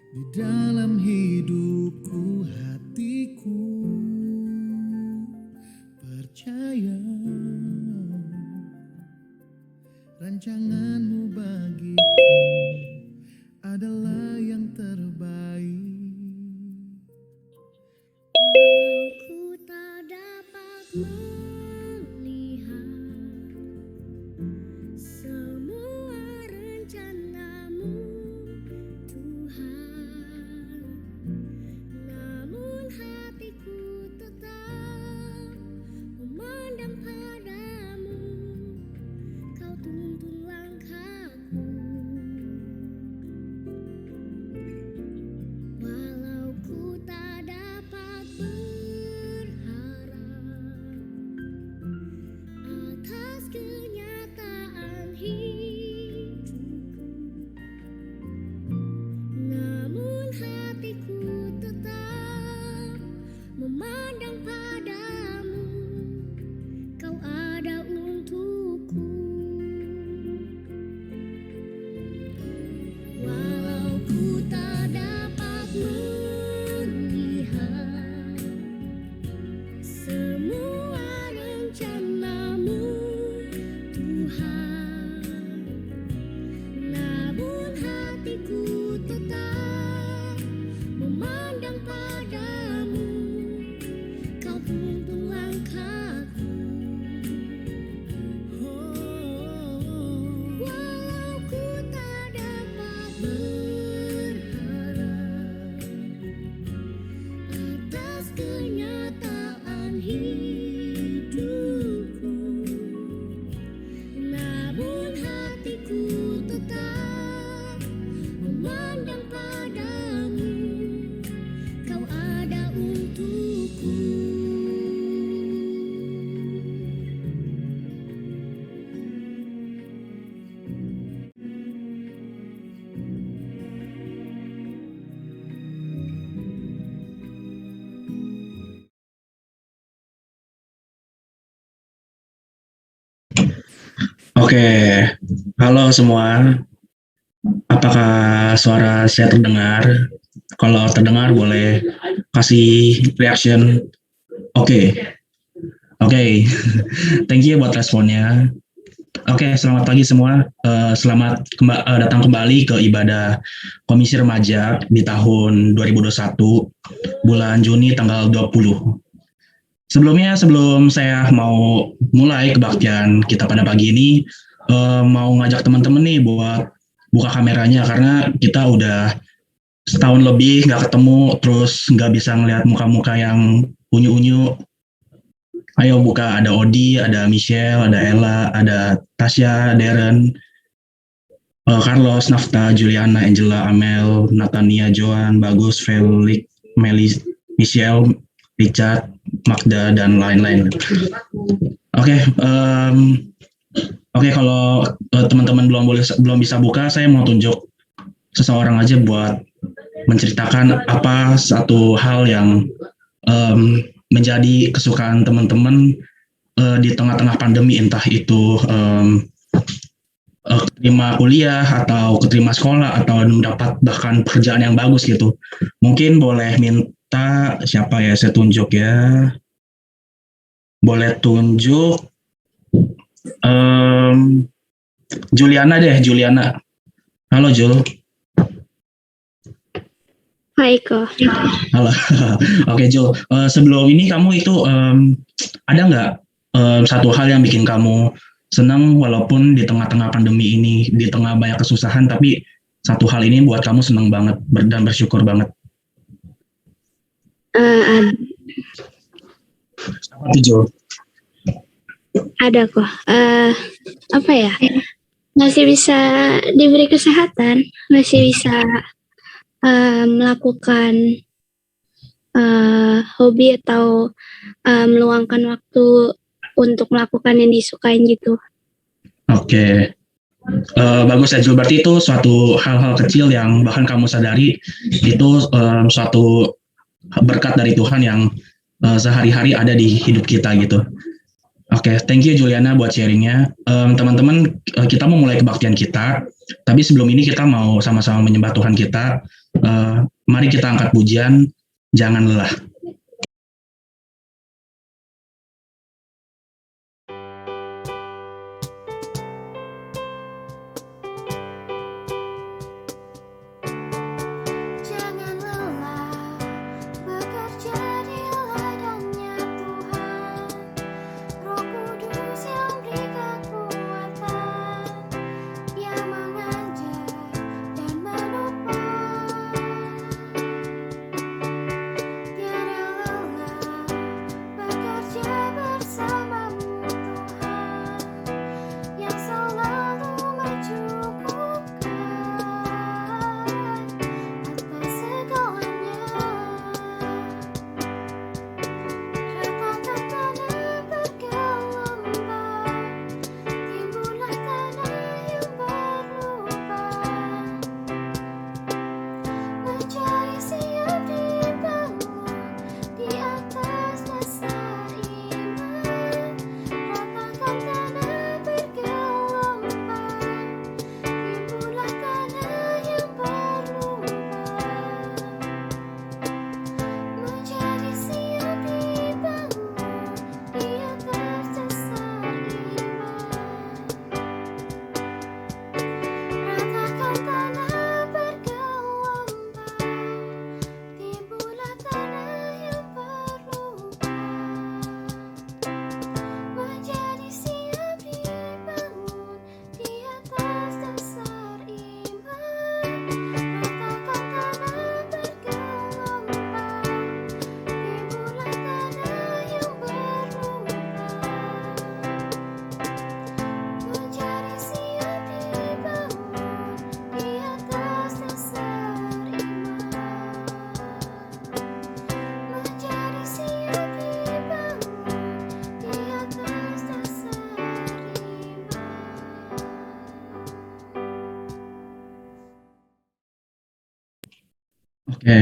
Di dalam hidupku, hatiku percaya rancanganmu bagiku adalah yang terbaik. Walau ku tak dapat melihat semua rencanamu, Tuhan, namun hatiku tetap memandang padamu. Kau tuntun langkahku. Walau ku tak dapat berharap atas kenyataan hidupku, namun hatiku tetap memandang padamu. Kau ada untukku. Walau ku tak dapat melihat semua rencanamu, Tuhan, namun hatiku tetap memandang padamu. Kau tuntun langkahku. Walau ku tak dapat berharap atas kenyataan hidupku, namun hatiku tetap memandang padamu. Kau ada untukku. Oke, halo semua. Apakah suara saya terdengar? Kalau terdengar boleh kasih reaction. Oke, thank you buat responnya. Oke, selamat pagi semua. Selamat datang kembali ke ibadah Komisi Remaja di tahun 2021, bulan Juni tanggal 20. Sebelumnya, sebelum saya mau mulai kebaktian kita pada pagi ini, mau ngajak teman-teman nih buat buka kameranya, karena kita udah setahun lebih nggak ketemu, terus nggak bisa ngeliat muka-muka yang unyu-unyu. Ayo buka, ada Odi, ada Michelle, ada Ella, ada Tasya, Darren, Carlos, Nafta, Juliana, Angela, Amel, Natania, Joan, Bagus, Felix, Melis, Michelle, Richard, Magda, dan lain-lain. Oke, kalau teman-teman belum bisa buka, saya mau tunjuk seseorang aja buat menceritakan apa satu hal yang menjadi kesukaan teman-teman di tengah-tengah pandemi, entah itu keterima kuliah atau keterima sekolah atau mendapat bahkan pekerjaan yang bagus gitu. Mungkin boleh minta siapa ya, saya tunjuk ya. Boleh tunjuk Juliana deh, Juliana. Halo Jul. Hai kok. Halo. Oke Jul, sebelum ini kamu itu ada nggak satu hal yang bikin kamu senang walaupun di tengah-tengah pandemi ini, di tengah banyak kesusahan, tapi satu hal ini buat kamu senang banget dan bersyukur banget? Apa tuh Jul? Ada kok. Apa ya? Masih bisa diberi kesehatan, masih bisa melakukan hobi atau meluangkan waktu untuk melakukan yang disukain gitu. Oke. Bagus ya Jul, berarti itu suatu hal-hal kecil yang bahkan kamu sadari itu suatu berkat dari Tuhan yang sehari-hari ada di hidup kita gitu. Oke, thank you Juliana buat sharingnya. Teman-teman, kita mau mulai kebaktian kita, tapi sebelum ini kita mau sama-sama menyembah Tuhan kita. Mari kita angkat pujian, jangan lelah. Jangan lelah bekerja di ladangnya Tuhan, Roh Kudus yang beri kekuatan, yang mengajar dan menopang. Tiada lelah bekerja bersamamu Tuhan, yang selalu mencukupkan atas segalanya. Ratakan tanah bergelombang, timbullah tanah yang berlubang, menjadi siap dibangun di atas dasar iman. Ratakan tanah bergelombang, timbullah tanah yang berlubang, menjadi siap dibangun di atas dasar iman. Ratakan tanah bergelombang, timbullah tanah yang berlubang, menjadi siap dibangun di atas dasar iman. Ratakan tanah bergelombang, timbullah tanah yang berlubang, menjadi siap dibangun di atas dasar iman. Menjadi siap dibangun di atas dasar iman. Oke,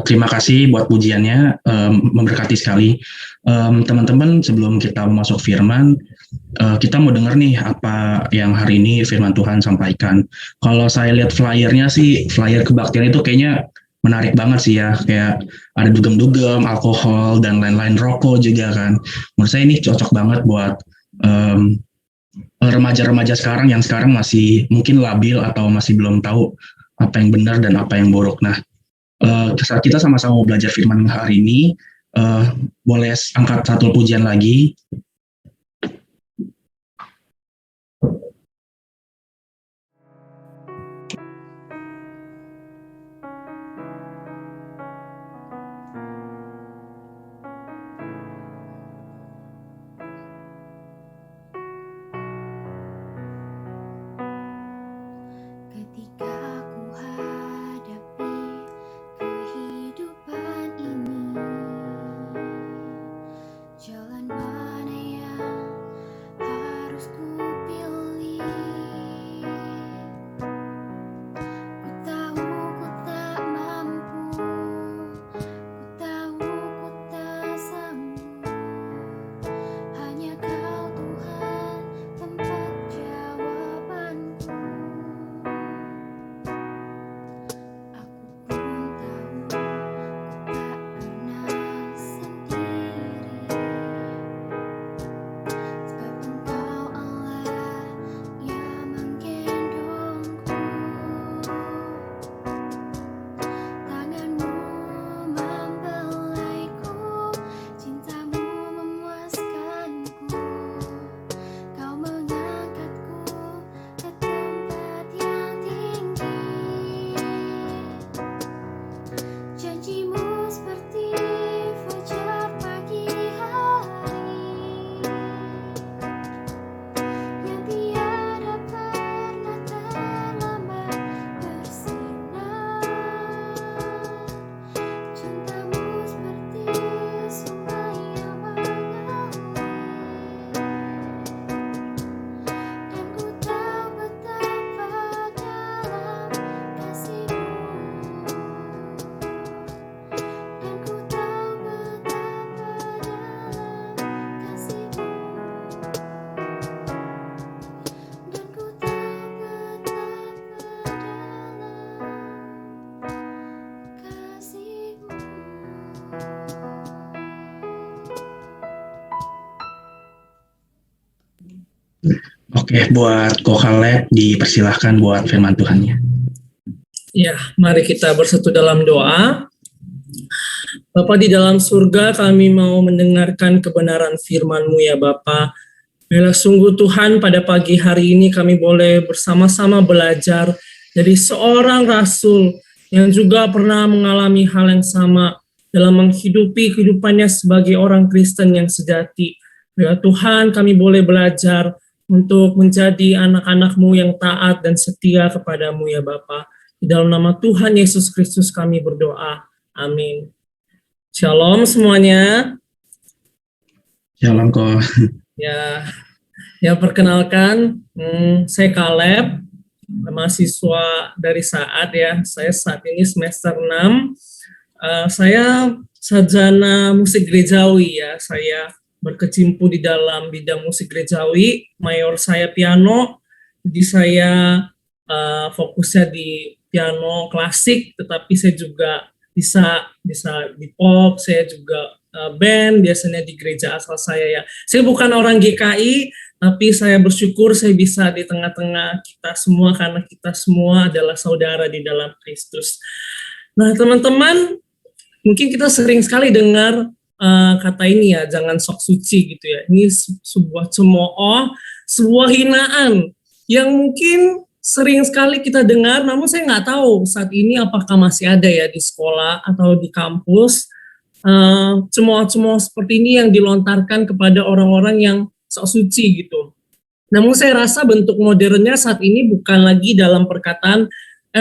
terima kasih buat pujiannya, memberkati sekali. Teman-teman, sebelum kita masuk firman, kita mau dengar nih apa yang hari ini firman Tuhan sampaikan. Kalau saya lihat flyernya sih, flyer kebaktian itu kayaknya menarik banget sih ya, kayak ada dugem-dugem, alkohol, dan lain-lain, rokok juga kan. Menurut saya ini cocok banget buat remaja-remaja sekarang yang sekarang masih mungkin labil atau masih belum tahu apa yang benar dan apa yang buruk. Nah, saat kita sama-sama belajar firman hari ini, boleh angkat satu pujian lagi. Ketika aku hadapi kehidupan ini, jalan mana Oke, buat Ko Kaleb dipersilahkan buat firman Tuhannya. Ya, mari kita bersatu dalam doa. Bapa di dalam surga, kami mau mendengarkan kebenaran firman-Mu ya Bapa. Biarlah sungguh Tuhan pada pagi hari ini kami boleh bersama-sama belajar dari seorang rasul yang juga pernah mengalami hal yang sama dalam menghidupi kehidupannya sebagai orang Kristen yang sejati. Ya Tuhan, kami boleh belajar untuk menjadi anak-anak-Mu yang taat dan setia kepada-Mu ya Bapa. Di dalam nama Tuhan Yesus Kristus kami berdoa. Amin. Shalom semuanya. Shalom Ko. Ya perkenalkan, saya Kaleb, mahasiswa dari Saat ya. Saya saat ini semester 6. Saya sarjana musik gerejawi ya. Saya berkecimpung di dalam bidang musik gerejawi. Mayor saya piano, jadi saya fokusnya di piano klasik, tetapi saya juga bisa di pop, saya juga band biasanya di gereja asal saya ya. Saya bukan orang GKI, tapi saya bersyukur saya bisa di tengah-tengah kita semua karena kita semua adalah saudara di dalam Kristus. Nah teman-teman, mungkin kita sering sekali dengar kata ini ya, jangan sok suci gitu ya. Ini sebuah cemooh, sebuah hinaan yang mungkin sering sekali kita dengar, namun saya nggak tahu saat ini apakah masih ada ya di sekolah atau di kampus cemooh-cemooh seperti ini yang dilontarkan kepada orang-orang yang sok suci gitu. Namun saya rasa bentuk modernnya saat ini bukan lagi dalam perkataan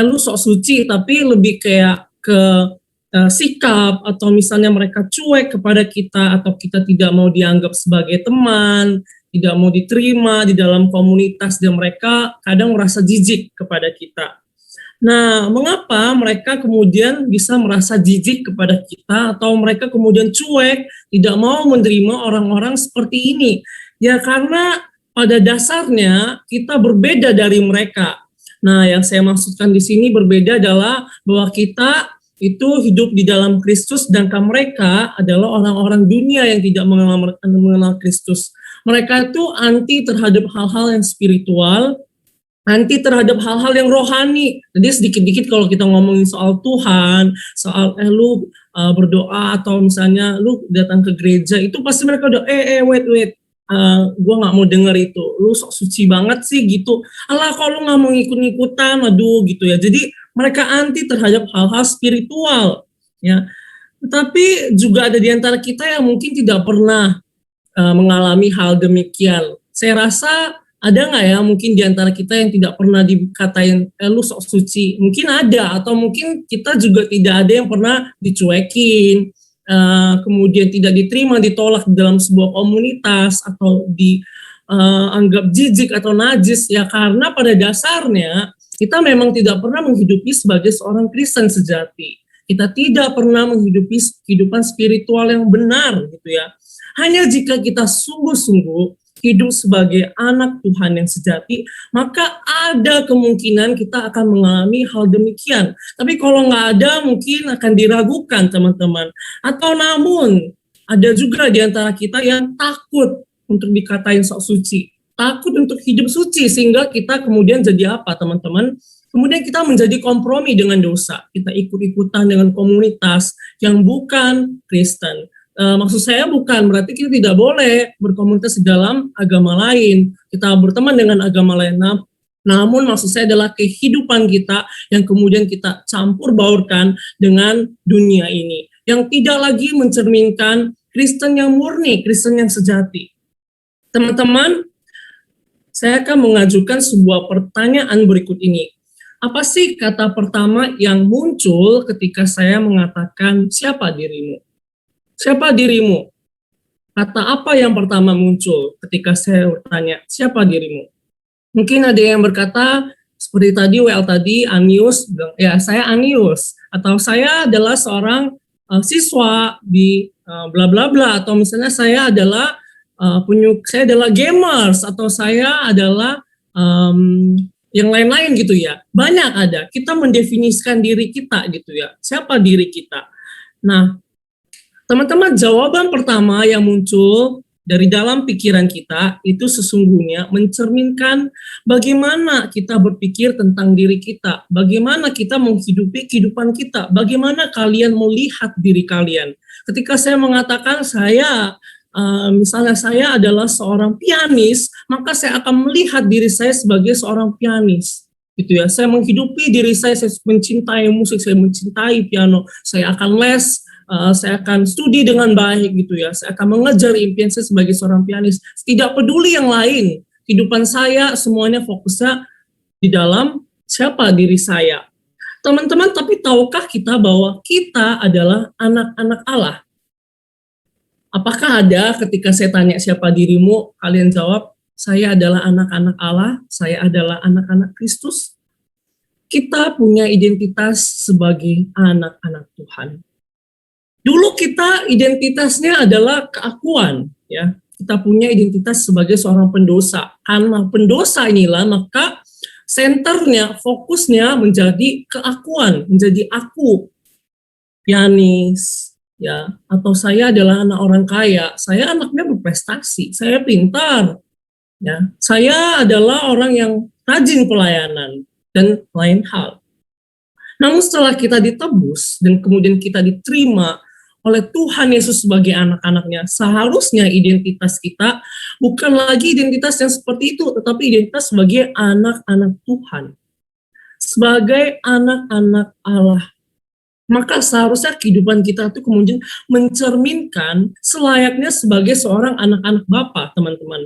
lu sok suci, tapi lebih kayak ke sikap atau misalnya mereka cuek kepada kita atau kita tidak mau dianggap sebagai teman, tidak mau diterima di dalam komunitas dan mereka kadang merasa jijik kepada kita. Nah, mengapa mereka kemudian bisa merasa jijik kepada kita atau mereka kemudian cuek, tidak mau menerima orang-orang seperti ini? Ya karena pada dasarnya kita berbeda dari mereka. Nah, yang saya maksudkan di sini berbeda adalah bahwa kita itu hidup di dalam Kristus, sedangkan mereka adalah orang-orang dunia yang tidak mengenal Kristus. Mereka itu anti terhadap hal-hal yang spiritual, anti terhadap hal-hal yang rohani. Jadi sedikit-dikit kalau kita ngomongin soal Tuhan, soal lu berdoa atau misalnya lu datang ke gereja, itu pasti mereka udah wait, gue nggak mau denger itu. Lu sok suci banget sih gitu. Alah kalau lu nggak mau ngikut-ngikutan, aduh gitu ya. Jadi mereka anti terhadap hal-hal spiritual, ya. Tetapi juga ada di antara kita yang mungkin tidak pernah mengalami hal demikian. Saya rasa ada nggak ya mungkin di antara kita yang tidak pernah dikatain lu sok suci? Mungkin ada, atau mungkin kita juga tidak ada yang pernah dicuekin, kemudian tidak diterima, ditolak dalam sebuah komunitas atau dianggap jijik atau najis ya, karena pada dasarnya kita memang tidak pernah menghidupi sebagai seorang Kristen sejati. Kita tidak pernah menghidupi kehidupan spiritual yang benar gitu ya. Hanya jika kita sungguh-sungguh hidup sebagai anak Tuhan yang sejati, maka ada kemungkinan kita akan mengalami hal demikian. Tapi kalau nggak ada, mungkin akan diragukan teman-teman. Atau namun, ada juga di antara kita yang takut untuk dikatain sok suci. Takut untuk hidup suci, sehingga kita kemudian jadi apa teman-teman? Kemudian kita menjadi kompromi dengan dosa. Kita ikut-ikutan dengan komunitas yang bukan Kristen. Maksud saya bukan berarti kita tidak boleh berkomunitas di dalam agama lain, kita berteman dengan agama lain, namun maksud saya adalah kehidupan kita yang kemudian kita campur baurkan dengan dunia ini, yang tidak lagi mencerminkan Kristen yang murni, Kristen yang sejati. Teman-teman, saya akan mengajukan sebuah pertanyaan berikut ini. Apa sih kata pertama yang muncul ketika saya mengatakan siapa dirimu? Siapa dirimu? Kata apa yang pertama muncul ketika saya bertanya, siapa dirimu? Mungkin ada yang berkata, seperti tadi, WL tadi, Anius, ya saya Anius. Atau saya adalah seorang siswa di bla bla bla. Atau misalnya saya adalah saya adalah gamers. Atau saya adalah yang lain-lain gitu ya. Banyak ada. Kita mendefinisikan diri kita gitu ya. Siapa diri kita? Nah, teman-teman, jawaban pertama yang muncul dari dalam pikiran kita itu sesungguhnya mencerminkan bagaimana kita berpikir tentang diri kita, bagaimana kita menghidupi kehidupan kita, bagaimana kalian melihat diri kalian. Ketika saya mengatakan misalnya saya adalah seorang pianis, maka saya akan melihat diri saya sebagai seorang pianis. Gitu ya, saya menghidupi diri saya mencintai musik, saya mencintai piano, saya akan les, saya akan studi dengan baik gitu ya. Saya akan mengejar impian saya sebagai seorang pianis. Tidak peduli yang lain. Kehidupan saya semuanya fokusnya di dalam siapa diri saya. Teman-teman, tapi tahukah kita bahwa kita adalah anak-anak Allah? Apakah ada ketika saya tanya siapa dirimu, kalian jawab, saya adalah anak-anak Allah, saya adalah anak-anak Kristus? Kita punya identitas sebagai anak-anak Tuhan. Dulu kita identitasnya adalah keakuan, ya. Kita punya identitas sebagai seorang pendosa. Karena pendosa inilah maka senternya, fokusnya menjadi keakuan, menjadi aku, pianis, ya. Atau saya adalah anak orang kaya, saya anaknya berprestasi, saya pintar, ya. Saya adalah orang yang rajin pelayanan dan lain hal. Namun setelah kita ditebus dan kemudian kita diterima oleh Tuhan Yesus sebagai anak-anaknya, seharusnya identitas kita bukan lagi identitas yang seperti itu, tetapi identitas sebagai anak-anak Tuhan, sebagai anak-anak Allah. Maka seharusnya kehidupan kita itu kemudian mencerminkan selayaknya sebagai seorang anak-anak Bapa, teman-teman.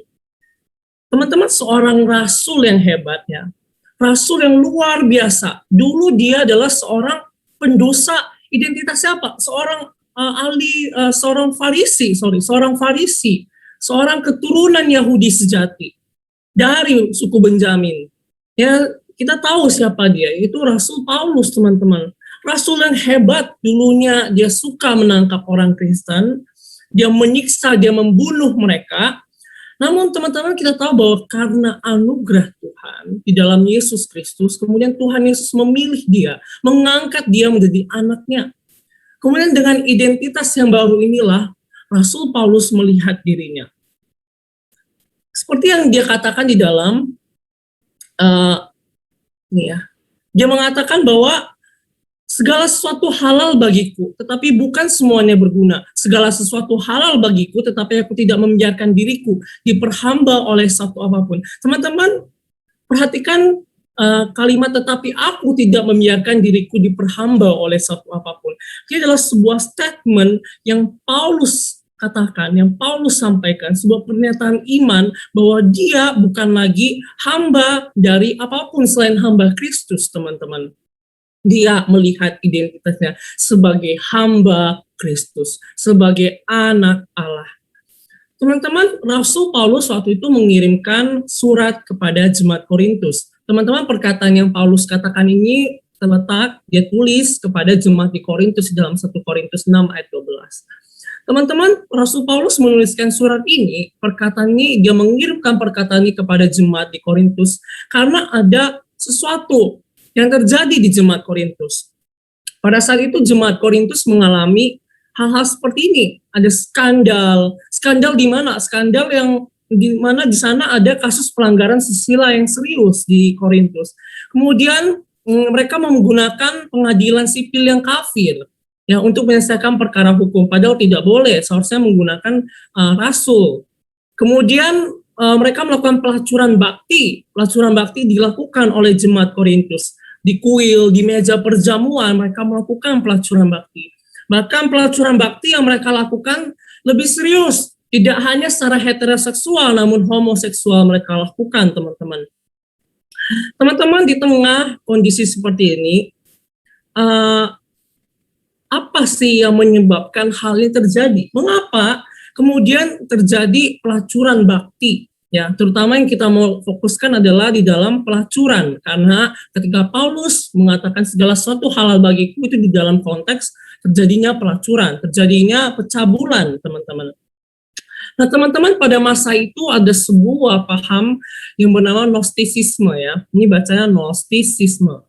Teman-teman, seorang rasul yang hebat, ya, rasul yang luar biasa. Dulu dia adalah seorang pendosa. Identitasnya apa? Seorang Farisi, seorang keturunan Yahudi sejati dari suku Benjamin. Ya, kita tahu siapa dia, itu Rasul Paulus, teman-teman. Rasul yang hebat, dulunya dia suka menangkap orang Kristen, dia menyiksa, dia membunuh mereka. Namun teman-teman, kita tahu bahwa karena anugerah Tuhan di dalam Yesus Kristus, kemudian Tuhan Yesus memilih dia, mengangkat dia menjadi anaknya. Kemudian dengan identitas yang baru inilah, Rasul Paulus melihat dirinya. Seperti yang dia katakan di dalam, dia mengatakan bahwa segala sesuatu halal bagiku, tetapi bukan semuanya berguna. Segala sesuatu halal bagiku, tetapi aku tidak membiarkan diriku diperhamba oleh satu apapun. Teman-teman, perhatikan kalimat tetapi aku tidak membiarkan diriku diperhamba oleh satu apapun. Ini adalah sebuah statement yang Paulus katakan, yang Paulus sampaikan, sebuah pernyataan iman bahwa dia bukan lagi hamba dari apapun selain hamba Kristus, teman-teman. Dia melihat identitasnya sebagai hamba Kristus, sebagai anak Allah. Teman-teman, Rasul Paulus waktu itu mengirimkan surat kepada jemaat Korintus. Teman-teman, perkataan yang Paulus katakan ini terletak, dia tulis kepada jemaat di Korintus dalam 1 Korintus 6 ayat 12. Teman-teman, Rasul Paulus menuliskan surat ini, perkataan ini, dia mengirimkan perkataan ini kepada jemaat di Korintus karena ada sesuatu yang terjadi di jemaat Korintus. Pada saat itu jemaat Korintus mengalami hal-hal seperti ini. Ada skandal. Skandal di mana? Skandal yang di mana di sana ada kasus pelanggaran susila yang serius di Korintus. Kemudian mereka menggunakan pengadilan sipil yang kafir ya untuk menyelesaikan perkara hukum, padahal tidak boleh, seharusnya menggunakan rasul. Kemudian mereka melakukan pelacuran bakti. Pelacuran bakti dilakukan oleh jemaat Korintus. Di kuil, di meja perjamuan, mereka melakukan pelacuran bakti. Bahkan pelacuran bakti yang mereka lakukan lebih serius. Tidak hanya secara heteroseksual, namun homoseksual mereka lakukan, teman-teman. Teman-teman, di tengah kondisi seperti ini, apa sih yang menyebabkan hal ini terjadi? Mengapa kemudian terjadi pelacuran bakti? Ya, terutama yang kita mau fokuskan adalah di dalam pelacuran, karena ketika Paulus mengatakan segala sesuatu halal bagiku, itu di dalam konteks terjadinya pelacuran, terjadinya pencabulan, teman-teman. Nah, teman-teman, pada masa itu ada sebuah paham yang bernama Gnostisisme, ya. Ini bacanya Gnostisisme.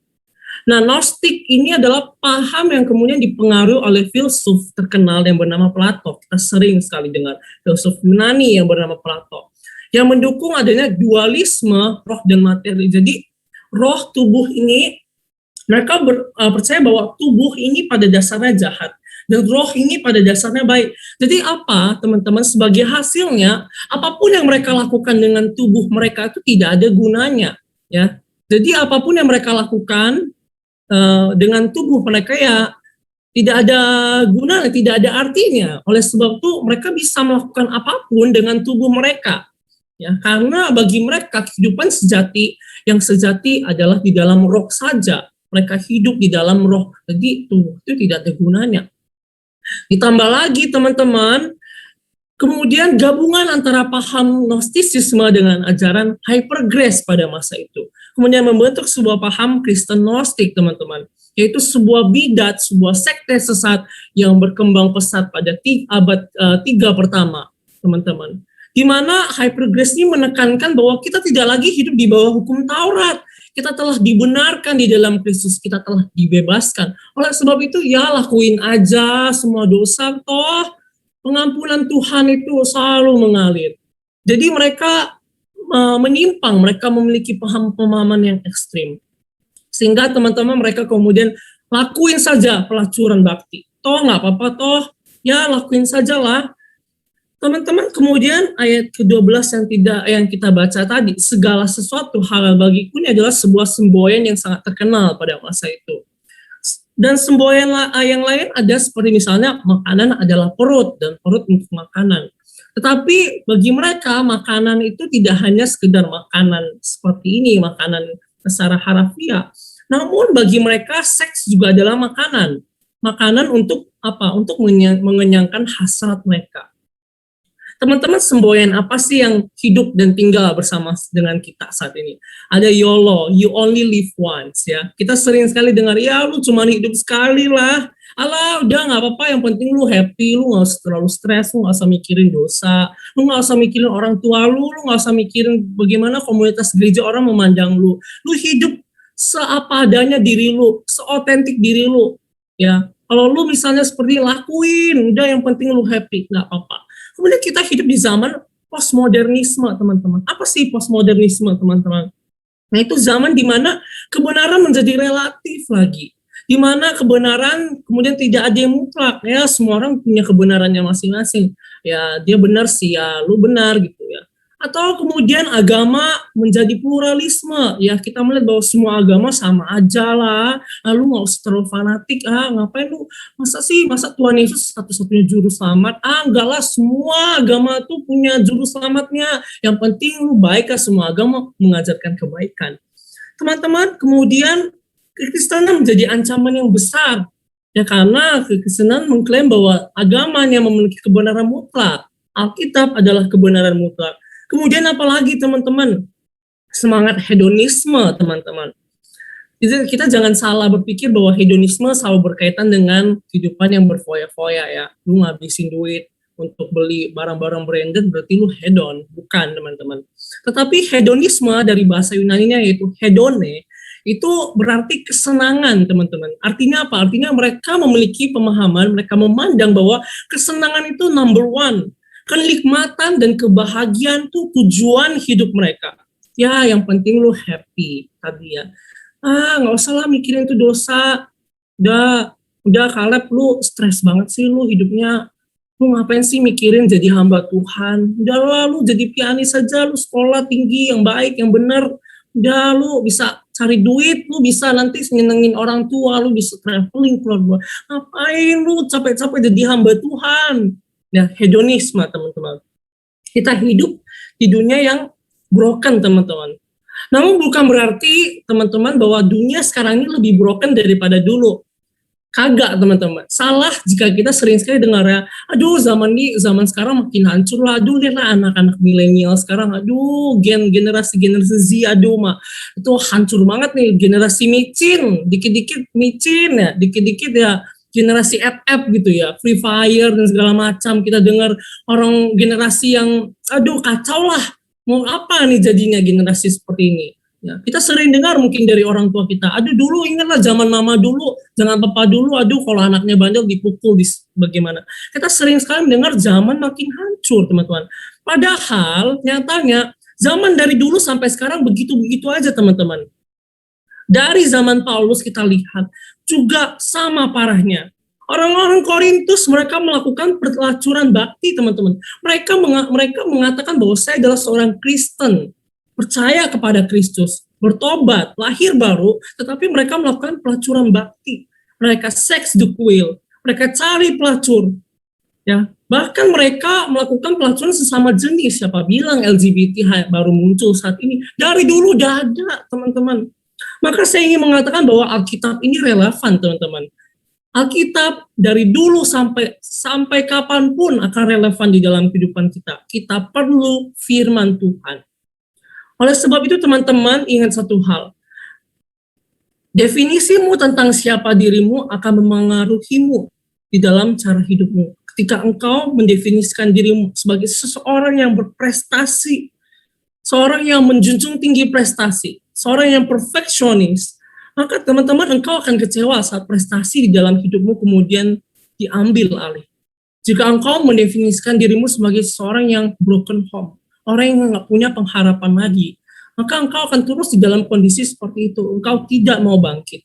Nah, Gnostik ini adalah paham yang kemudian dipengaruhi oleh filsuf terkenal yang bernama Plato. Kita sering sekali dengar filsuf Yunani yang bernama Plato, yang mendukung adanya dualisme roh dan materi. Jadi, roh tubuh ini, mereka percaya bahwa tubuh ini pada dasarnya jahat dan roh ini pada dasarnya baik. Jadi apa, teman-teman, sebagai hasilnya, apapun yang mereka lakukan dengan tubuh mereka itu tidak ada gunanya, ya. Jadi apapun yang mereka lakukan dengan tubuh mereka ya tidak ada guna, tidak ada artinya. Oleh sebab itu mereka bisa melakukan apapun dengan tubuh mereka, ya, karena bagi mereka kehidupan yang sejati adalah di dalam roh saja. Mereka hidup di dalam roh, jadi tubuh itu tidak ada gunanya. Ditambah lagi, teman-teman, kemudian gabungan antara paham Gnostisisme dengan ajaran hypergrace pada masa itu kemudian membentuk sebuah paham Kristen Gnostik, teman-teman, yaitu sebuah bidat, sebuah sekte sesat yang berkembang pesat pada abad 3 pertama, teman-teman. Di mana hypergrace ini menekankan bahwa kita tidak lagi hidup di bawah hukum Taurat. Kita telah dibenarkan di dalam Kristus, kita telah dibebaskan. Oleh sebab itu, ya lakuin aja semua dosa, toh pengampunan Tuhan itu selalu mengalir. Jadi mereka menyimpang, mereka memiliki pemahaman yang ekstrim. Sehingga teman-teman mereka kemudian lakuin saja pelacuran bakti. Toh nggak apa-apa toh, ya lakuin sajalah. Teman-teman, kemudian ayat ke-12 yang kita baca tadi, segala sesuatu halal bagiku ini adalah sebuah semboyan yang sangat terkenal pada masa itu. Dan semboyan yang lain ada seperti misalnya makanan adalah perut dan perut untuk makanan. Tetapi bagi mereka makanan itu tidak hanya sekedar makanan seperti ini, makanan secara harafiah. Namun bagi mereka seks juga adalah makanan. Makanan untuk apa? Untuk mengenyangkan hasrat mereka. Teman-teman, semboyan apa sih yang hidup dan tinggal bersama dengan kita saat ini? Ada YOLO, you only live once, ya. Kita sering sekali dengar, ya lu cuma hidup sekali lah. Alah, udah nggak apa-apa, yang penting lu happy, lu nggak usah terlalu stres, lu nggak usah mikirin dosa, lu nggak usah mikirin orang tua lu nggak usah mikirin bagaimana komunitas gereja orang memandang lu. Lu hidup seapa adanya diri lu, seotentik diri lu, ya. Kalau lu misalnya seperti lakuin, udah yang penting lu happy, nggak apa-apa. Kemudian kita hidup di zaman postmodernisme, teman-teman. Apa sih postmodernisme, teman-teman? Nah, itu zaman di mana kebenaran menjadi relatif lagi. Di mana kebenaran kemudian tidak ada yang mutlak. Ya, semua orang punya kebenarannya masing-masing. Ya, dia benar sih, ya lu benar gitu ya. Atau kemudian agama menjadi pluralisme. Ya, kita melihat bahwa semua agama sama aja lah. Lu nggak usah terlalu fanatik. Ngapain lu? Masa Tuhan Yesus satu-satunya juru selamat? Enggak lah, semua agama tuh punya juru selamatnya. Yang penting lu baik lah, semua agama mengajarkan kebaikan. Teman-teman, kemudian kekristenan menjadi ancaman yang besar. Ya, karena kekristenan mengklaim bahwa agamanya memiliki kebenaran mutlak. Alkitab adalah kebenaran mutlak. Kemudian apalagi, teman-teman, semangat hedonisme, teman-teman. Jadi kita jangan salah berpikir bahwa hedonisme selalu berkaitan dengan kehidupan yang berfoya-foya, ya. Lu ngabisin duit untuk beli barang-barang branded berarti lu hedon, bukan, teman-teman. Tetapi hedonisme dari bahasa Yunaninya yaitu hedone, itu berarti kesenangan, teman-teman. Artinya apa? Artinya mereka memiliki pemahaman, mereka memandang bahwa kesenangan itu number one. Kenikmatan dan kebahagiaan tuh tujuan hidup mereka. Ya, yang penting lu happy tadi ya. Nggak usah lah mikirin itu dosa. Udah Kaleb, lu stres banget sih lu hidupnya. Lu ngapain sih mikirin jadi hamba Tuhan? Udah lah, lu jadi pianis saja, lu sekolah tinggi yang baik, yang benar. Udah, lu bisa cari duit, lu bisa nanti nyenengin orang tua, lu bisa traveling keluar. Ngapain lu capek-capek jadi hamba Tuhan? Ya, hedonisme, teman-teman. Kita hidup di dunia yang broken, teman-teman. Namun bukan berarti, teman-teman, bahwa dunia sekarang ini lebih broken daripada dulu. Kagak, teman-teman. Salah jika kita sering sekali dengar ya, aduh zaman sekarang makin hancur lah, aduh lihatlah anak-anak milenial sekarang, aduh generasi Z, aduh itu hancur banget nih, generasi micin, dikit-dikit micin ya, dikit-dikit ya, generasi FF gitu ya, Free Fire dan segala macam. Kita dengar orang generasi yang aduh kacau lah, mau apa nih jadinya generasi seperti ini. Ya, kita sering dengar mungkin dari orang tua kita, aduh dulu ingatlah zaman mama dulu, jangan papa dulu, aduh kalau anaknya bandel dipukul, bagaimana. Kita sering sekali mendengar zaman makin hancur, teman-teman. Padahal nyatanya zaman dari dulu sampai sekarang begitu-begitu aja, teman-teman. Dari zaman Paulus kita lihat juga sama parahnya. Orang-orang Korintus mereka melakukan pelacuran bakti, teman-teman. Mereka mengatakan bahwa saya adalah seorang Kristen, percaya kepada Kristus, bertobat, lahir baru, tetapi mereka melakukan pelacuran bakti. Mereka seks dukuil, mereka cari pelacur. Ya, bahkan mereka melakukan pelacuran sesama jenis. Siapa bilang LGBT baru muncul saat ini? Dari dulu udah ada, teman-teman. Maka saya ingin mengatakan bahwa Alkitab ini relevan, teman-teman. Alkitab dari dulu sampai kapanpun akan relevan di dalam kehidupan kita. Kita perlu firman Tuhan. Oleh sebab itu teman-teman ingat satu hal. Definisimu tentang siapa dirimu akan memengaruhimu di dalam cara hidupmu. Ketika engkau mendefinisikan dirimu sebagai seseorang yang berprestasi, seorang yang menjunjung tinggi prestasi, seorang yang perfeksionis, maka teman-teman engkau akan kecewa saat prestasi di dalam hidupmu kemudian diambil alih. Jika engkau mendefinisikan dirimu sebagai seorang yang broken home, orang yang nggak punya pengharapan lagi, maka engkau akan terus di dalam kondisi seperti itu. Engkau tidak mau bangkit.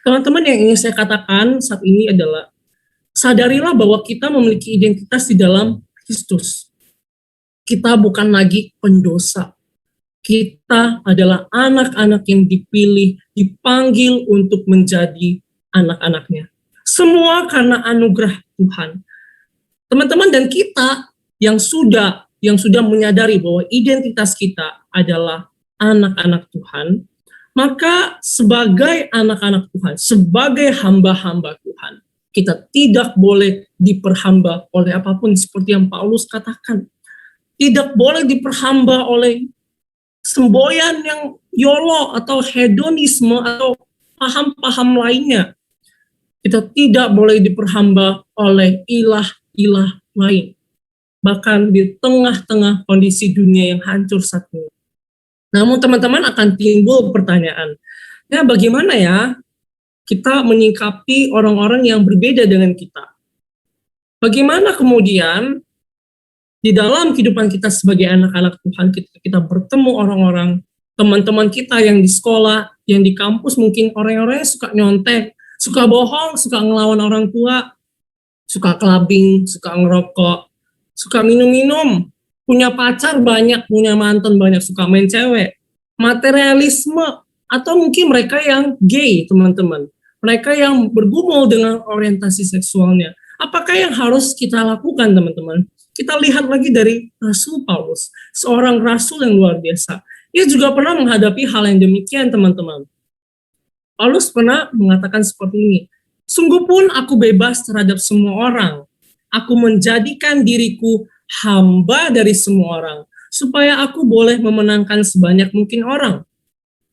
Teman-teman, yang ingin saya katakan saat ini adalah, sadarilah bahwa kita memiliki identitas di dalam Kristus. Kita bukan lagi pendosa. Kita adalah anak-anak yang dipilih, dipanggil untuk menjadi anak-anaknya. Semua karena anugerah Tuhan. Teman-teman, dan kita yang sudah menyadari bahwa identitas kita adalah anak-anak Tuhan, maka sebagai anak-anak Tuhan, sebagai hamba-hamba Tuhan, kita tidak boleh diperhamba oleh apapun, seperti yang Paulus katakan. Tidak boleh diperhamba oleh semboyan yang YOLO atau hedonisme atau paham-paham lainnya. Kita tidak boleh diperhamba oleh ilah-ilah lain. Bahkan di tengah-tengah kondisi dunia yang hancur saat ini. Namun teman-teman akan timbul pertanyaan, ya bagaimana ya kita menyikapi orang-orang yang berbeda dengan kita? Bagaimana kemudian di dalam kehidupan kita sebagai anak-anak Tuhan, kita bertemu orang-orang, teman-teman kita yang di sekolah, yang di kampus, mungkin orang-orang yang suka nyontek, suka bohong, suka ngelawan orang tua, suka clubbing, suka ngerokok, suka minum-minum, punya pacar banyak, punya mantan banyak, suka main cewek, materialisme, atau mungkin mereka yang gay, teman-teman. Mereka yang bergumul dengan orientasi seksualnya. Apakah yang harus kita lakukan, teman-teman? Kita lihat lagi dari Rasul Paulus, seorang rasul yang luar biasa. Ia juga pernah menghadapi hal yang demikian, teman-teman. Paulus pernah mengatakan seperti ini, sungguh pun aku bebas terhadap semua orang. Aku menjadikan diriku hamba dari semua orang, supaya aku boleh memenangkan sebanyak mungkin orang.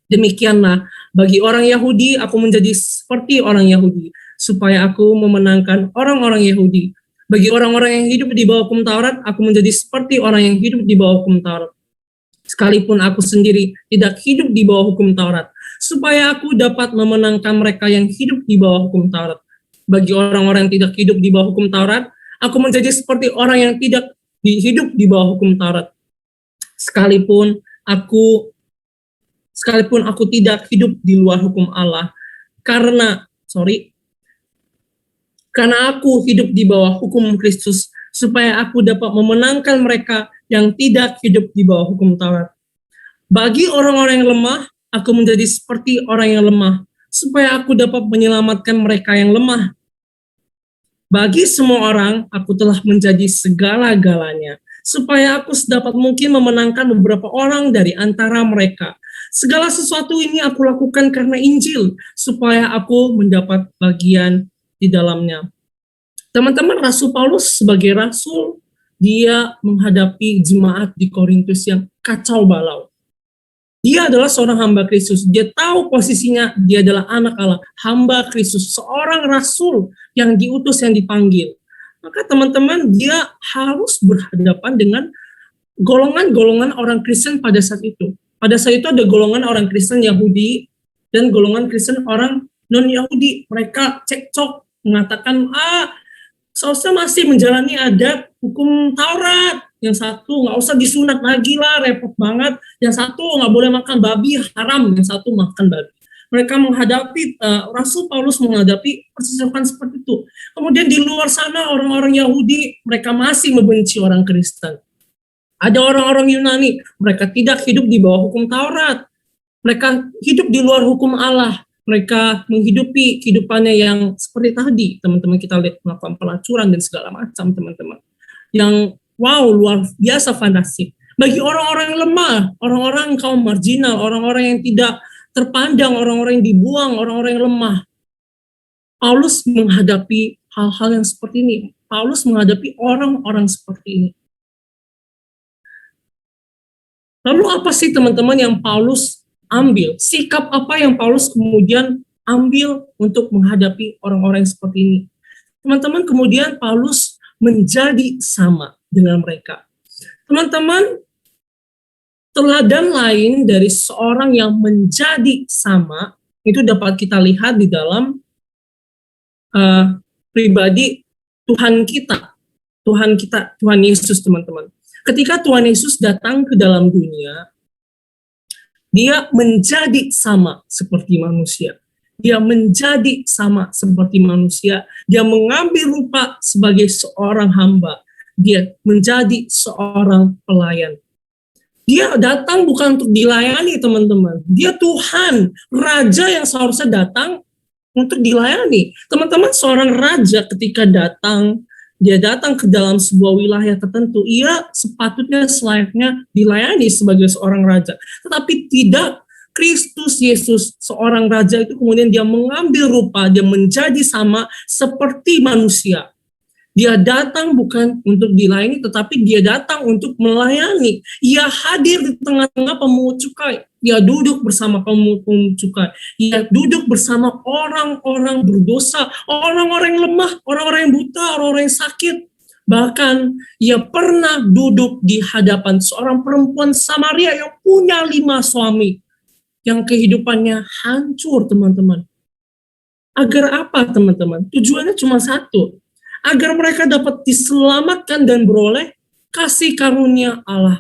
Demikianlah, bagi orang Yahudi, aku menjadi seperti orang Yahudi, supaya aku memenangkan orang-orang Yahudi. Bagi orang-orang yang hidup di bawah hukum Taurat, aku menjadi seperti orang yang hidup di bawah hukum Taurat. Sekalipun aku sendiri tidak hidup di bawah hukum Taurat, supaya aku dapat memenangkan mereka yang hidup di bawah hukum Taurat. Bagi orang-orang yang tidak hidup di bawah hukum Taurat, aku menjadi seperti orang yang tidak hidup di bawah hukum Taurat. Sekalipun aku tidak hidup di luar hukum Allah, karena aku hidup di bawah hukum Kristus, supaya aku dapat memenangkan mereka yang tidak hidup di bawah hukum Taurat. Bagi orang-orang yang lemah, aku menjadi seperti orang yang lemah, supaya aku dapat menyelamatkan mereka yang lemah. Bagi semua orang, aku telah menjadi segala-galanya, supaya aku sedapat mungkin memenangkan beberapa orang dari antara mereka. Segala sesuatu ini aku lakukan karena Injil, supaya aku mendapat bagian di dalamnya. Teman-teman, Rasul Paulus sebagai rasul, dia menghadapi jemaat di Korintus yang kacau balau. Dia adalah seorang hamba Kristus. Dia tahu posisinya, dia adalah anak Allah, hamba Kristus, seorang rasul yang diutus, yang dipanggil. Maka teman-teman, dia harus berhadapan dengan golongan-golongan orang Kristen pada saat itu. Pada saat itu ada golongan orang Kristen Yahudi dan golongan Kristen orang non-Yahudi. Mereka cekcok, mengatakan, seharusnya masih menjalani adat hukum Taurat. Yang satu nggak usah disunat lagi lah, repot banget. Yang satu nggak boleh makan babi, haram. Yang satu makan babi. Mereka menghadapi, Rasul Paulus menghadapi persisakan seperti itu. Kemudian di luar sana orang-orang Yahudi, mereka masih membenci orang Kristen. Ada orang-orang Yunani, mereka tidak hidup di bawah hukum Taurat. Mereka hidup di luar hukum Allah. Mereka menghidupi kehidupannya yang seperti tadi, teman-teman, kita lihat melakukan pelacuran dan segala macam, teman-teman. Yang wow, luar biasa fantasi. Bagi orang-orang yang lemah, orang-orang kaum marginal, orang-orang yang tidak terpandang, orang-orang yang dibuang, orang-orang yang lemah, Paulus menghadapi hal-hal yang seperti ini. Paulus menghadapi orang-orang seperti ini. Lalu apa sih teman-teman yang Paulus ambil? Sikap apa yang Paulus kemudian ambil untuk menghadapi orang-orang seperti ini? Teman-teman, kemudian Paulus menjadi sama dengan mereka. Teman-teman, teladan lain dari seorang yang menjadi sama, itu dapat kita lihat di dalam pribadi Tuhan kita, Tuhan Yesus, teman-teman. Ketika Tuhan Yesus datang ke dalam dunia, dia menjadi sama seperti manusia. Dia menjadi sama seperti manusia. Dia mengambil rupa sebagai seorang hamba. Dia menjadi seorang pelayan. Dia datang bukan untuk dilayani, teman-teman. Dia Tuhan, Raja yang seharusnya datang untuk dilayani. Teman-teman, seorang raja ketika datang, dia datang ke dalam sebuah wilayah tertentu, ia sepatutnya selayaknya dilayani sebagai seorang raja. Tetapi tidak, Kristus Yesus, seorang raja itu kemudian dia mengambil rupa, dia menjadi sama seperti manusia. Dia datang bukan untuk dilayani, tetapi dia datang untuk melayani. Ia hadir di tengah-tengah pemungut cukai. Ia duduk bersama pemungut cukai. Ia duduk bersama orang-orang berdosa, orang-orang yang lemah, orang-orang yang buta, orang-orang yang sakit. Bahkan ia pernah duduk di hadapan seorang perempuan Samaria yang punya 5 suami, yang kehidupannya hancur, teman-teman. Agar apa, teman-teman? Tujuannya cuma satu, agar mereka dapat diselamatkan dan beroleh kasih karunia Allah.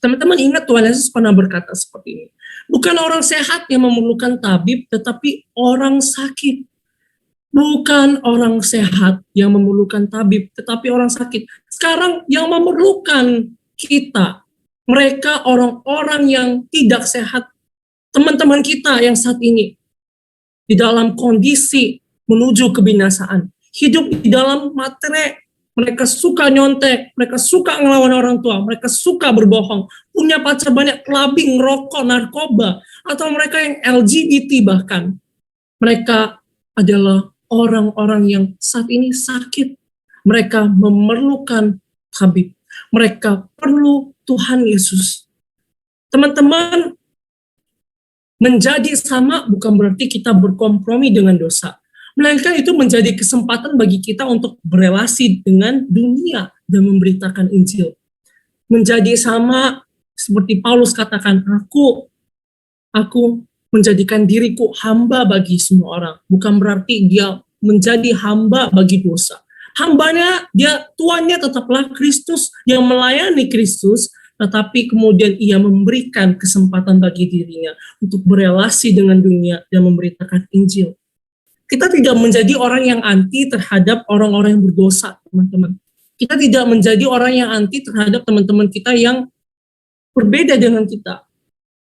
Teman-teman ingat Tuhan Yesus pernah berkata seperti ini. Bukan orang sehat yang memerlukan tabib, tetapi orang sakit. Bukan orang sehat yang memerlukan tabib, tetapi orang sakit. Sekarang yang memerlukan kita, mereka orang-orang yang tidak sehat. Teman-teman kita yang saat ini di dalam kondisi menuju kebinasaan. Hidup di dalam materi, mereka suka nyontek, mereka suka ngelawan orang tua, mereka suka berbohong, punya pacar banyak, clubbing, rokok, narkoba, atau mereka yang LGBT bahkan. Mereka adalah orang-orang yang saat ini sakit. Mereka memerlukan tabib. Mereka perlu Tuhan Yesus. Teman-teman, menjadi sama bukan berarti kita berkompromi dengan dosa. Melainkan itu menjadi kesempatan bagi kita untuk berelasi dengan dunia dan memberitakan Injil. Menjadi sama seperti Paulus katakan, aku menjadikan diriku hamba bagi semua orang. Bukan berarti dia menjadi hamba bagi dosa. Hambanya, tuannya tetaplah Kristus, yang melayani Kristus, tetapi kemudian ia memberikan kesempatan bagi dirinya untuk berelasi dengan dunia dan memberitakan Injil. Kita tidak menjadi orang yang anti terhadap orang-orang yang berdosa, teman-teman. Kita tidak menjadi orang yang anti terhadap teman-teman kita yang berbeda dengan kita.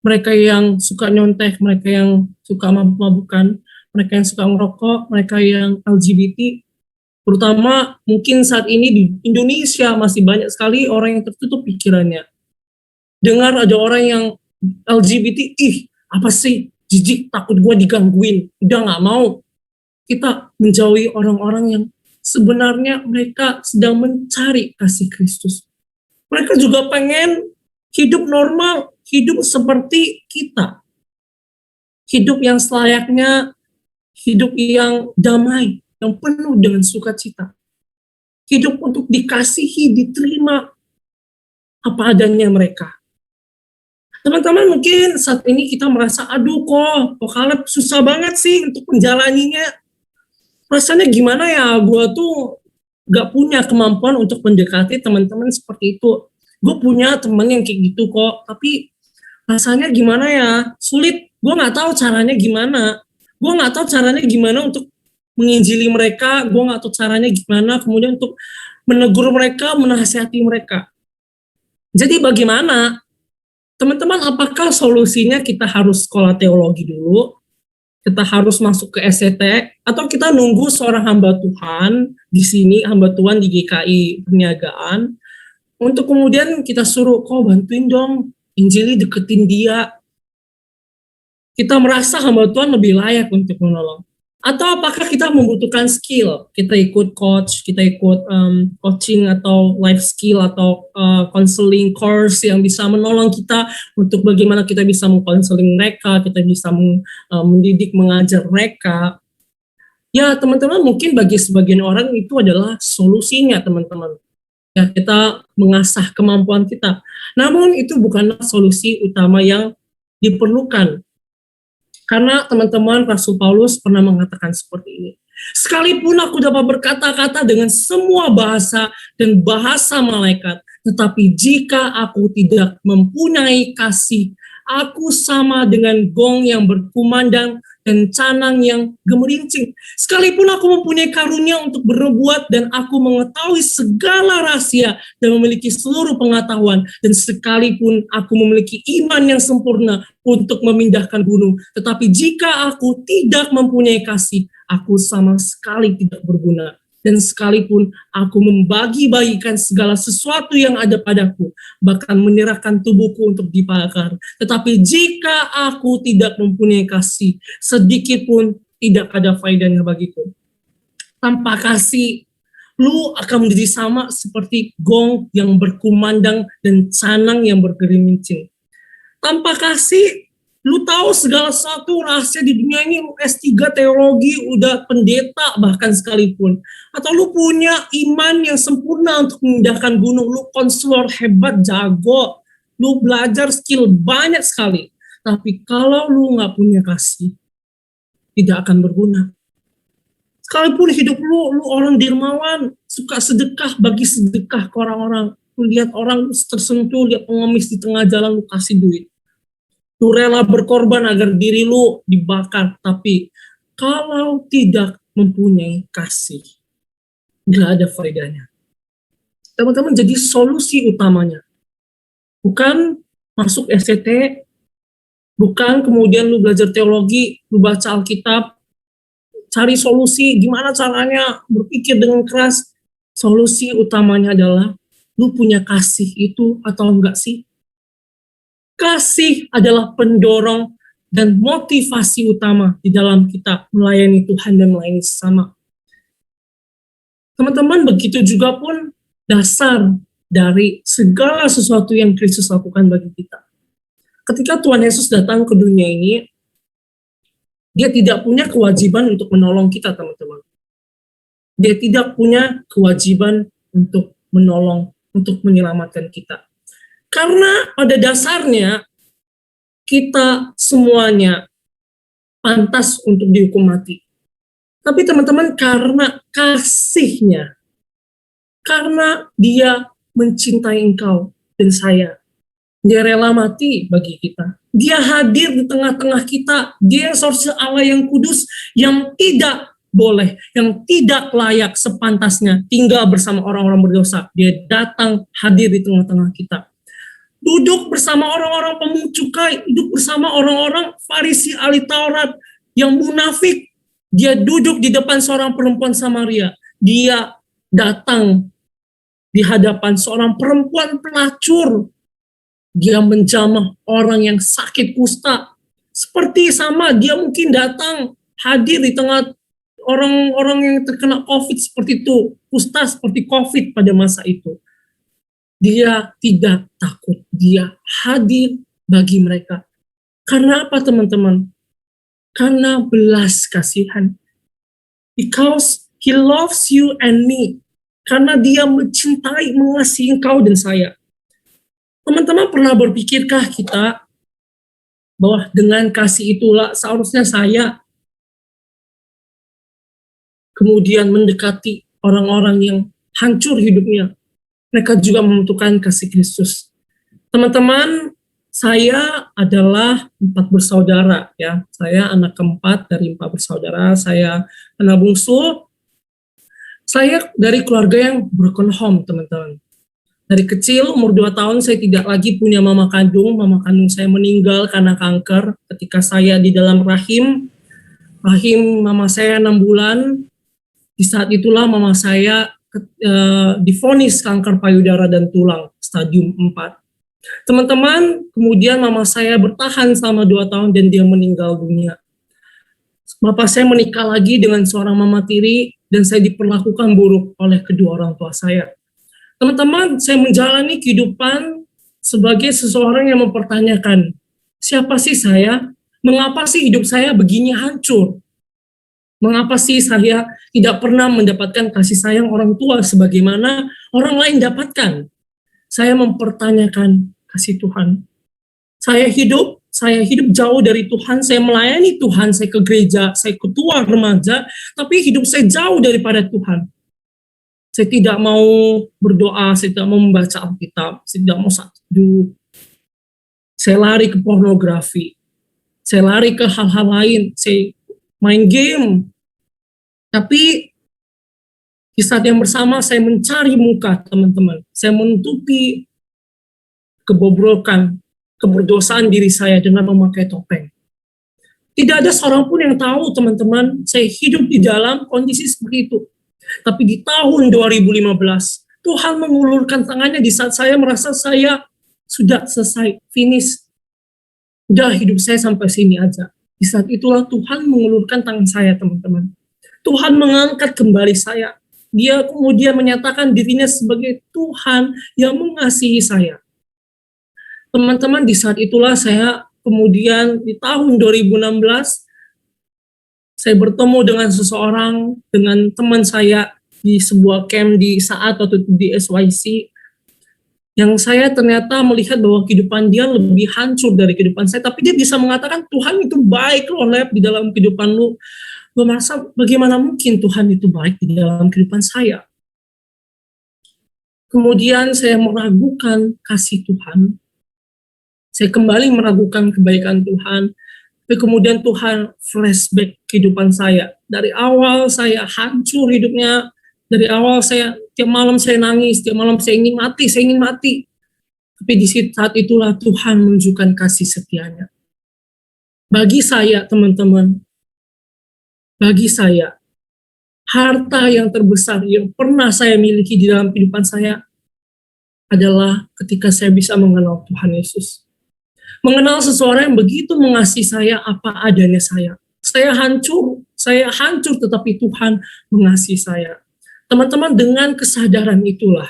Mereka yang suka nyontek, mereka yang suka mabuk-mabukan, mereka yang suka ngerokok, mereka yang LGBT. Terutama mungkin saat ini di Indonesia masih banyak sekali orang yang tertutup pikirannya. Dengar ada orang yang LGBT, apa sih, jijik, takut gue digangguin, udah gak mau. Kita menjauhi orang-orang yang sebenarnya mereka sedang mencari kasih Kristus. Mereka juga pengen hidup normal, hidup seperti kita. Hidup yang selayaknya, hidup yang damai, yang penuh dengan sukacita. Hidup untuk dikasihi, diterima apa adanya mereka. Teman-teman mungkin saat ini kita merasa, aduh kok Caleb susah banget sih untuk menjalaninya. Rasanya gimana ya, gue tuh gak punya kemampuan untuk mendekati teman-teman seperti itu. Gue punya teman yang kayak gitu kok, tapi rasanya gimana ya, sulit. Gue gak tahu caranya gimana. Gue gak tahu caranya gimana untuk menginjili mereka. Gue gak tahu caranya gimana kemudian untuk menegur mereka, menasihati mereka. Jadi bagaimana? Teman-teman, apakah solusinya kita harus sekolah teologi dulu? Kita harus masuk ke SCT? Atau kita nunggu seorang hamba Tuhan di sini, hamba Tuhan di GKI Perniagaan, untuk kemudian kita suruh, kok bantuin dong, Injili deketin dia. Kita merasa hamba Tuhan lebih layak untuk menolong. Atau apakah kita membutuhkan skill? Kita ikut coach, kita ikut coaching atau life skill atau counseling course yang bisa menolong kita untuk bagaimana kita bisa mengkonseling mereka, kita bisa mendidik, mengajar mereka. Ya teman-teman, mungkin bagi sebagian orang itu adalah solusinya teman-teman. Ya, kita mengasah kemampuan kita. Namun itu bukanlah solusi utama yang diperlukan. Karena teman-teman, Rasul Paulus pernah mengatakan seperti ini. Sekalipun aku dapat berkata-kata dengan semua bahasa dan bahasa malaikat, tetapi jika aku tidak mempunyai kasih, aku sama dengan gong yang berkumandang dan canang yang gemerincing. Sekalipun aku mempunyai karunia untuk bernubuat dan aku mengetahui segala rahasia dan memiliki seluruh pengetahuan, dan sekalipun aku memiliki iman yang sempurna untuk memindahkan gunung, tetapi jika aku tidak mempunyai kasih, aku sama sekali tidak berguna. Dan sekalipun aku membagi-bagikan segala sesuatu yang ada padaku, bahkan menyerahkan tubuhku untuk dibakar, tetapi jika aku tidak mempunyai kasih, sedikit pun tidak ada faedahnya bagiku. Tanpa kasih, lu akan menjadi sama seperti gong yang berkumandang dan canang yang bergerincing. Tanpa kasih, lu tahu segala sesuatu rahasia di dunia ini, lu S3 teologi, udah pendeta bahkan sekalipun. Atau lu punya iman yang sempurna untuk memindahkan gunung, lu konselor hebat, jago, lu belajar skill banyak sekali. Tapi kalau lu gak punya kasih, tidak akan berguna. Sekalipun hidup lu orang dermawan, suka sedekah, bagi sedekah ke orang-orang. Lu lihat orang tersentuh, lihat pengemis di tengah jalan, lu kasih duit. Lu rela berkorban agar diri lu dibakar, tapi kalau tidak mempunyai kasih, gak ada faedahnya. Teman-teman, jadi solusi utamanya bukan masuk SCT, bukan kemudian lu belajar teologi, lu baca Alkitab, cari solusi gimana caranya berpikir dengan keras. Solusi utamanya adalah lu punya kasih itu atau enggak sih? Kasih adalah pendorong dan motivasi utama di dalam kita melayani Tuhan dan melayani sesama. Teman-teman, begitu juga pun dasar dari segala sesuatu yang Kristus lakukan bagi kita. Ketika Tuhan Yesus datang ke dunia ini, dia tidak punya kewajiban untuk menolong kita, teman-teman. Dia tidak punya kewajiban untuk menolong, untuk menyelamatkan kita. Karena pada dasarnya kita semuanya pantas untuk dihukum mati. Tapi teman-teman, karena kasihnya, karena dia mencintai engkau dan saya, dia rela mati bagi kita. Dia hadir di tengah-tengah kita. Dia yang seharusnya Allah yang kudus, yang tidak boleh, yang tidak layak sepantasnya tinggal bersama orang-orang berdosa. Dia datang hadir di tengah-tengah kita. Duduk bersama orang-orang pemungut cukai, duduk bersama orang-orang Farisi ahli Taurat yang munafik. Dia duduk di depan seorang perempuan Samaria. Dia datang di hadapan seorang perempuan pelacur. Dia menjamah orang yang sakit kusta. Seperti sama, dia mungkin datang hadir di tengah orang-orang yang terkena COVID seperti itu. Kusta seperti COVID pada masa itu. Dia tidak takut, dia hadir bagi mereka. Karena apa teman-teman? Karena belas kasihan. Because he loves you and me. Karena dia mencintai, mengasihi engkau dan saya. Teman-teman, pernah berpikirkah kita bahwa dengan kasih itulah seharusnya saya kemudian mendekati orang-orang yang hancur hidupnya. Mereka juga membutuhkan kasih Kristus. Teman-teman, saya adalah 4 bersaudara ya. Saya anak keempat dari 4 bersaudara. Saya anak bungsu. Saya dari keluarga yang broken home, teman-teman. Dari kecil, umur 2 tahun, saya tidak lagi punya mama kandung. Mama kandung saya meninggal karena kanker. Ketika saya di dalam rahim mama saya 6 bulan. Di saat itulah mama saya divonis kanker payudara dan tulang, stadium 4. Teman-teman, kemudian mama saya bertahan selama 2 tahun dan dia meninggal dunia. Bapak saya menikah lagi dengan seorang mama tiri dan saya diperlakukan buruk oleh kedua orang tua saya. Teman-teman, saya menjalani kehidupan sebagai seseorang yang mempertanyakan, siapa sih saya? Mengapa sih hidup saya begini hancur? Mengapa sih saya tidak pernah mendapatkan kasih sayang orang tua sebagaimana orang lain dapatkan? Saya mempertanyakan kasih Tuhan. Saya hidup jauh dari Tuhan, saya melayani Tuhan, saya ke gereja, saya ketua remaja, tapi hidup saya jauh daripada Tuhan. Saya tidak mau berdoa, saya tidak mau membaca Alkitab, saya tidak mau sakit. Saya lari ke pornografi, saya lari ke hal-hal lain, saya main game. Tapi di saat yang bersama saya mencari muka teman-teman, saya menutupi kebobrokan, keberdosaan diri saya dengan memakai topeng. Tidak ada seorang pun yang tahu teman-teman, saya hidup di dalam kondisi seperti itu. Tapi di tahun 2015, Tuhan mengulurkan tangannya di saat saya merasa saya sudah selesai, finish. Udah hidup saya sampai sini aja. Di saat itulah Tuhan mengulurkan tangan saya, teman-teman. Tuhan mengangkat kembali saya. Dia kemudian menyatakan dirinya sebagai Tuhan yang mengasihi saya. Teman-teman, di saat itulah saya kemudian di tahun 2016, saya bertemu dengan seseorang, dengan teman saya di sebuah camp di saat waktu itu di SYC, yang saya ternyata melihat bahwa kehidupan dia lebih hancur dari kehidupan saya, tapi dia bisa mengatakan, Tuhan itu baik loh, Lep, di dalam kehidupan lu. Gue merasa, bagaimana mungkin Tuhan itu baik di dalam kehidupan saya? Kemudian saya meragukan kasih Tuhan. Saya kembali meragukan kebaikan Tuhan. Tapi kemudian Tuhan flashback kehidupan saya. Dari awal saya hancur hidupnya. Dari awal saya, tiap malam saya nangis, tiap malam saya ingin mati. Tapi di saat itulah Tuhan menunjukkan kasih setianya. Bagi saya, teman-teman, bagi saya, harta yang terbesar yang pernah saya miliki di dalam kehidupan saya adalah ketika saya bisa mengenal Tuhan Yesus. Mengenal seseorang yang begitu mengasihi saya apa adanya saya. Saya hancur tetapi Tuhan mengasihi saya. Teman-teman, dengan kesadaran itulah.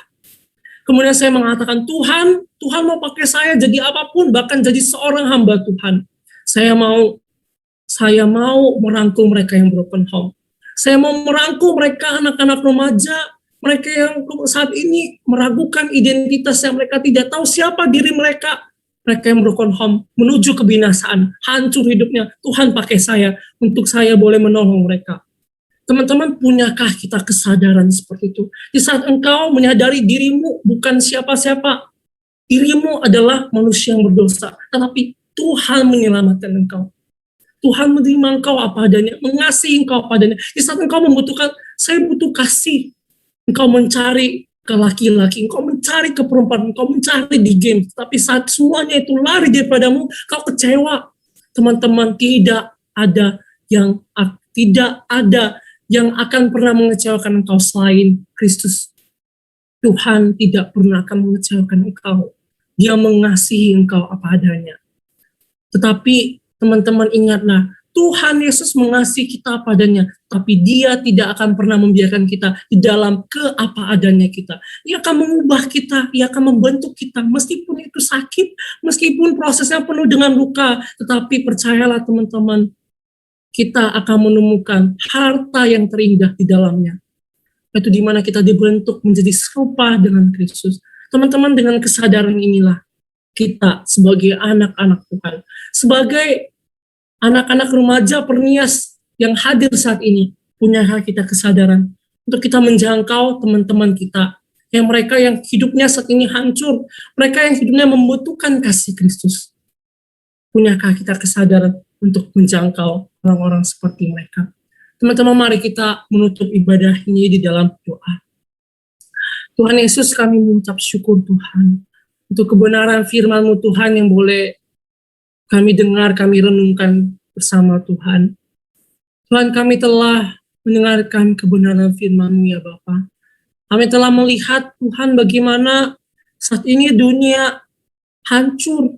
Kemudian saya mengatakan, Tuhan mau pakai saya jadi apapun, bahkan jadi seorang hamba Tuhan. Saya mau merangkul mereka yang broken home. Saya mau merangkul mereka anak-anak remaja, mereka yang saat ini meragukan identitas yang mereka tidak tahu siapa diri mereka. Mereka yang broken home, menuju kebinasaan, hancur hidupnya. Tuhan pakai saya untuk saya boleh menolong mereka. Teman-teman, punyakah kita kesadaran seperti itu? Di saat engkau menyadari dirimu bukan siapa-siapa, dirimu adalah manusia yang berdosa, tetapi Tuhan menyelamatkan engkau. Tuhan menerima engkau apa adanya, mengasihi engkau apa adanya. Di saat engkau membutuhkan, saya butuh kasih. Engkau mencari ke laki-laki, engkau mencari ke perempuan, engkau mencari di game. Tapi saat semuanya itu lari daripadamu, kau kecewa. Teman-teman, tidak ada yang akan pernah mengecewakan engkau selain Kristus. Tuhan tidak pernah akan mengecewakan engkau. Dia mengasihi engkau apa adanya. Tetapi teman-teman ingatlah, Tuhan Yesus mengasihi kita apa adanya, tapi Dia tidak akan pernah membiarkan kita di dalam keapa adanya kita. Dia akan mengubah kita, Dia akan membentuk kita, meskipun itu sakit, meskipun prosesnya penuh dengan luka, tetapi percayalah teman-teman, kita akan menemukan harta yang terindah di dalamnya. Itu di mana kita dibentuk menjadi serupa dengan Kristus. Teman-teman, dengan kesadaran inilah kita sebagai anak-anak Tuhan, sebagai anak-anak remaja pernias yang hadir saat ini, punya hak kita kesadaran untuk kita menjangkau teman-teman kita, yang mereka yang hidupnya saat ini hancur, mereka yang hidupnya membutuhkan kasih Kristus. Punyakah kita kesadaran untuk menjangkau orang-orang seperti mereka? Teman-teman, mari kita menutup ibadah ini di dalam doa. Tuhan Yesus, kami mengucap syukur Tuhan untuk kebenaran firman-Mu Tuhan yang boleh kami dengar, kami renungkan bersama Tuhan. Tuhan, kami telah mendengarkan kebenaran firman-Mu ya Bapa. Kami telah melihat Tuhan bagaimana saat ini dunia hancur,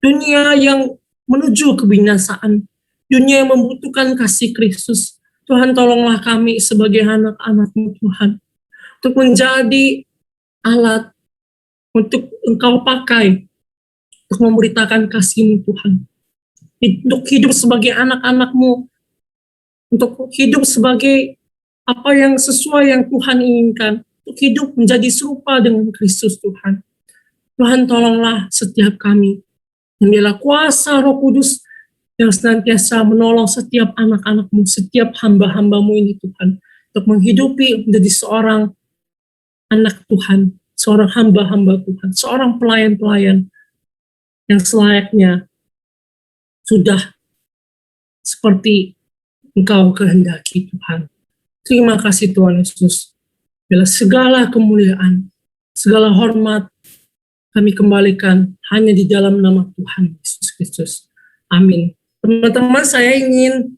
dunia yang menuju kebinasaan, dunia yang membutuhkan kasih Kristus. Tuhan, tolonglah kami sebagai anak-anak-Mu Tuhan, untuk menjadi alat untuk Engkau pakai, untuk memberitakan kasih-Mu Tuhan, untuk hidup sebagai anak-anak-Mu, untuk hidup sebagai apa yang sesuai yang Tuhan inginkan, untuk hidup menjadi serupa dengan Kristus Tuhan. Tuhan, tolonglah setiap kami, dan biarlah kuasa Roh Kudus yang senantiasa menolong setiap anak-anak-Mu, setiap hamba-hamba-Mu ini Tuhan, untuk menghidupi menjadi seorang anak Tuhan, seorang hamba-hamba Tuhan, seorang pelayan-pelayan yang selayaknya sudah seperti Engkau kehendaki Tuhan. Terima kasih Tuhan Yesus. Bila segala kemuliaan, segala hormat kami kembalikan hanya di dalam nama Tuhan Yesus Kristus. Amin. Teman-teman, saya ingin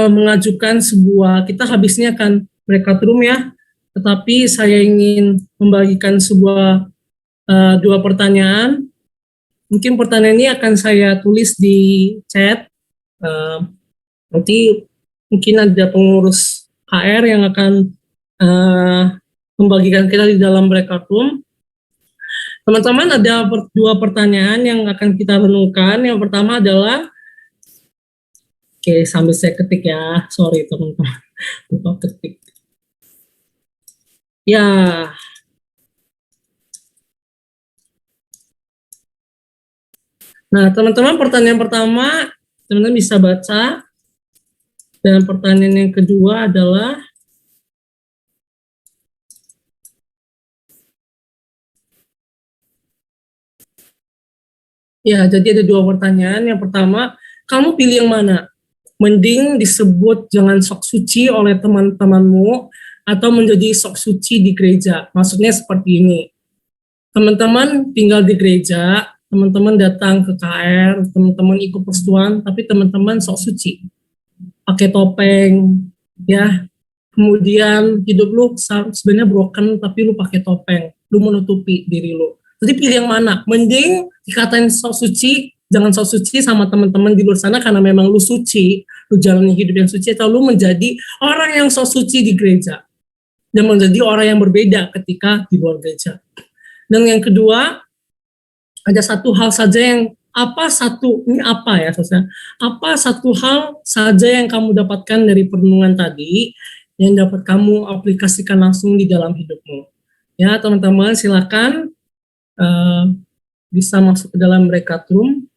mengajukan sebuah, kita habisnya akan breakout room ya, tetapi saya ingin membagikan sebuah dua pertanyaan. Mungkin pertanyaan ini akan saya tulis di chat. Nanti mungkin ada pengurus HR yang akan membagikan kita di dalam breakout room. Teman-teman, ada dua pertanyaan yang akan kita renungkan. Yang pertama adalah, oke, sambil saya ketik ya, sorry teman-teman, lupa ketik. Ya, nah teman-teman, pertanyaan pertama, teman-teman bisa baca. Dan pertanyaan yang kedua adalah, ya, jadi ada dua pertanyaan. Yang pertama, kamu pilih yang mana? Mending disebut jangan sok suci oleh teman-temanmu atau menjadi sok suci di gereja. Maksudnya seperti ini. Teman-teman tinggal di gereja, teman-teman datang ke KR, teman-teman ikut persekutuan, tapi teman-teman sok suci. Pakai topeng, ya. Kemudian hidup lu sebenarnya broken, tapi lu pakai topeng. Lu menutupi diri lu. Jadi pilih yang mana? Mending dikatain sok suci, jangan sok suci sama teman-teman di luar sana karena memang lu suci, lu jalani hidup yang suci, atau lu menjadi orang yang sok suci di gereja dan menjadi orang yang berbeda ketika di luar gereja. Dan yang kedua, ada satu hal saja yang apa satu hal saja yang kamu dapatkan dari perenungan tadi yang dapat kamu aplikasikan langsung di dalam hidupmu. Ya teman-teman, silakan bisa masuk ke dalam breakout room.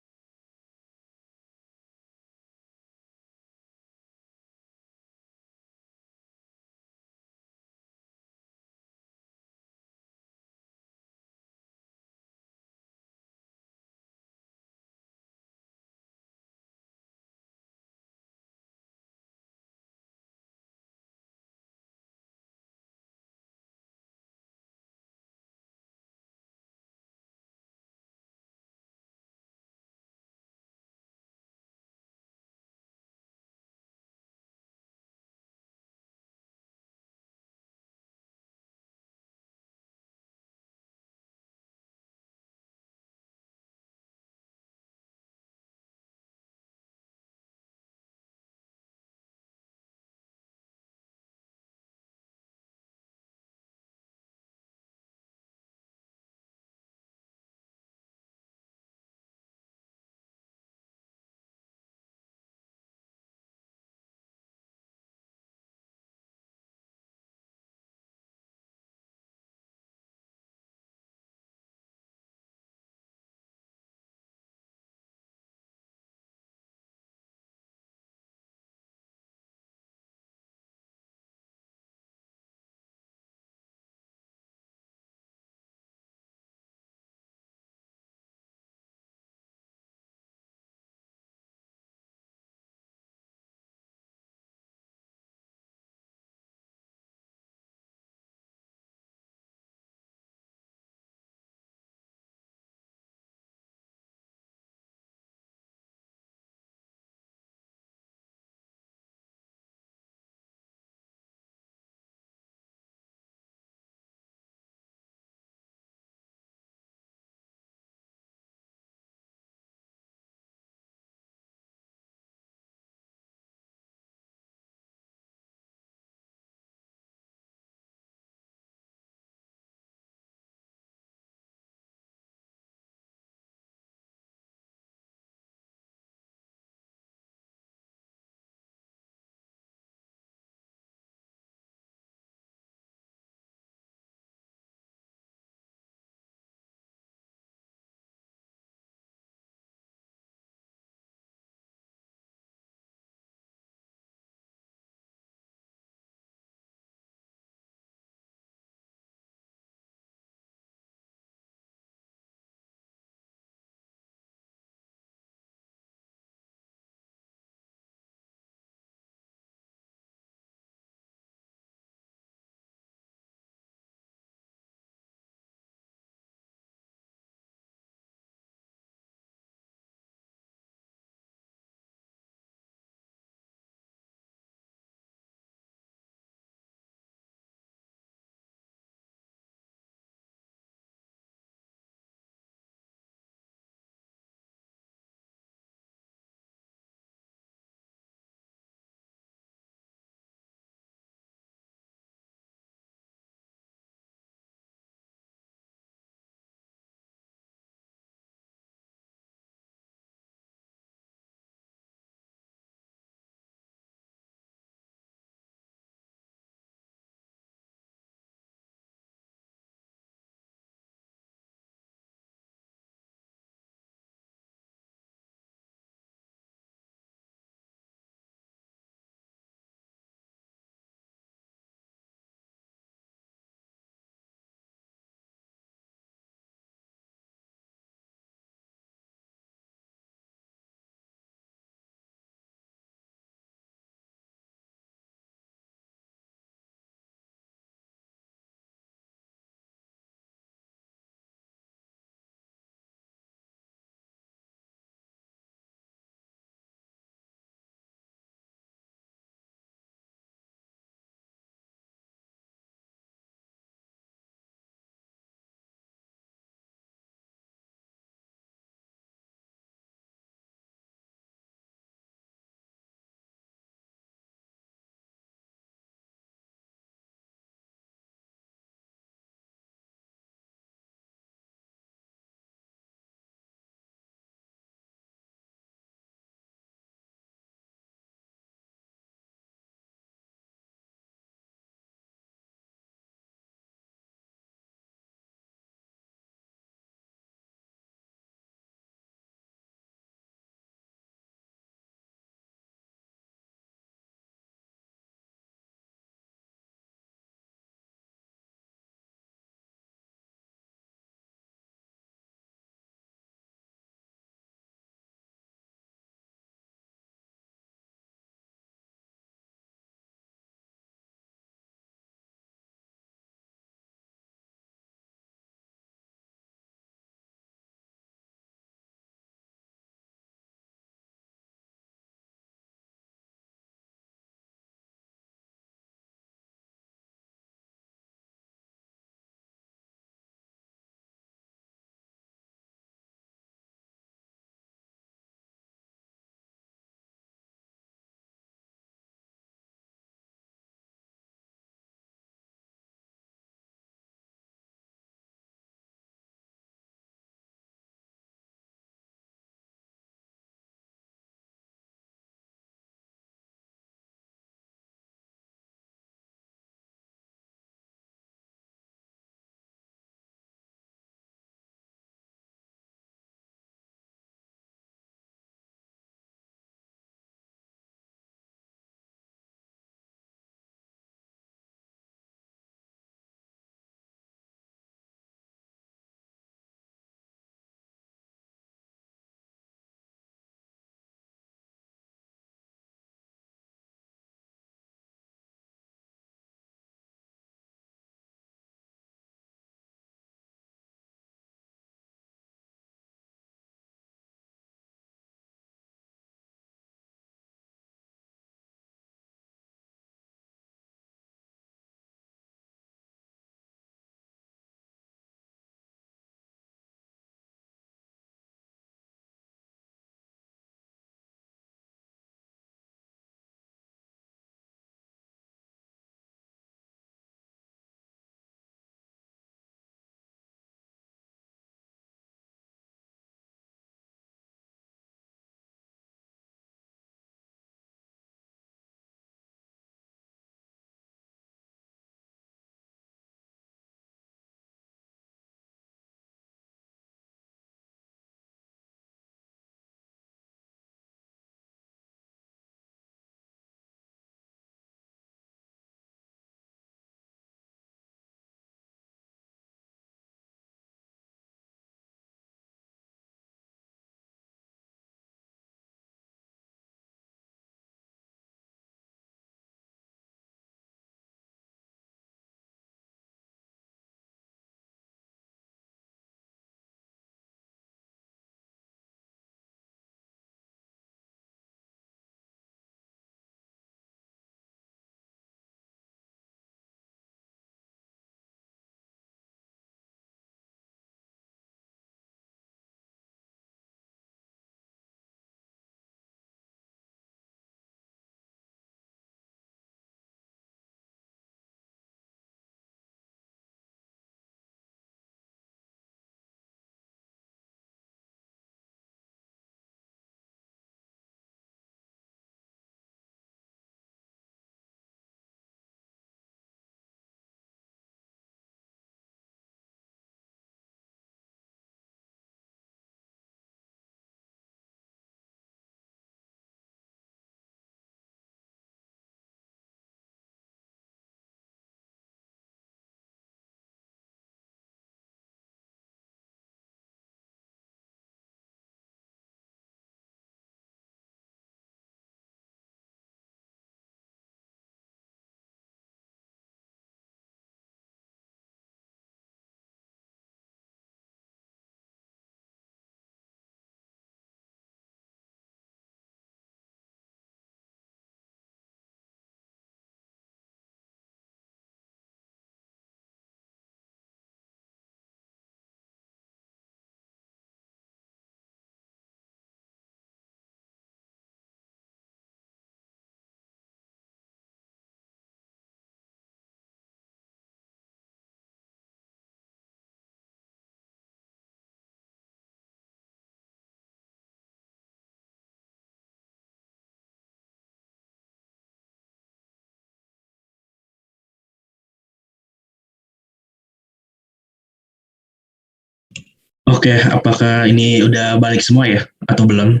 Oke, apakah ini udah balik semua ya atau belum?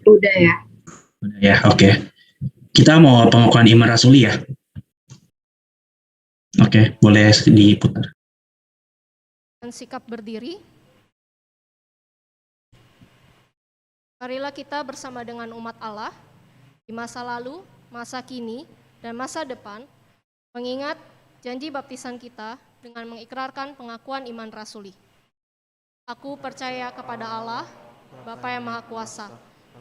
Udah ya. Udah ya, oke. Kita mau pengakuan iman rasuli ya. Oke, boleh diputar. Dan sikap berdiri. Marilah kita bersama dengan umat Allah di masa lalu, masa kini, dan masa depan mengingat janji baptisan kita dengan mengikrarkan pengakuan iman rasuli. Aku percaya kepada Allah, Bapa yang Maha Kuasa,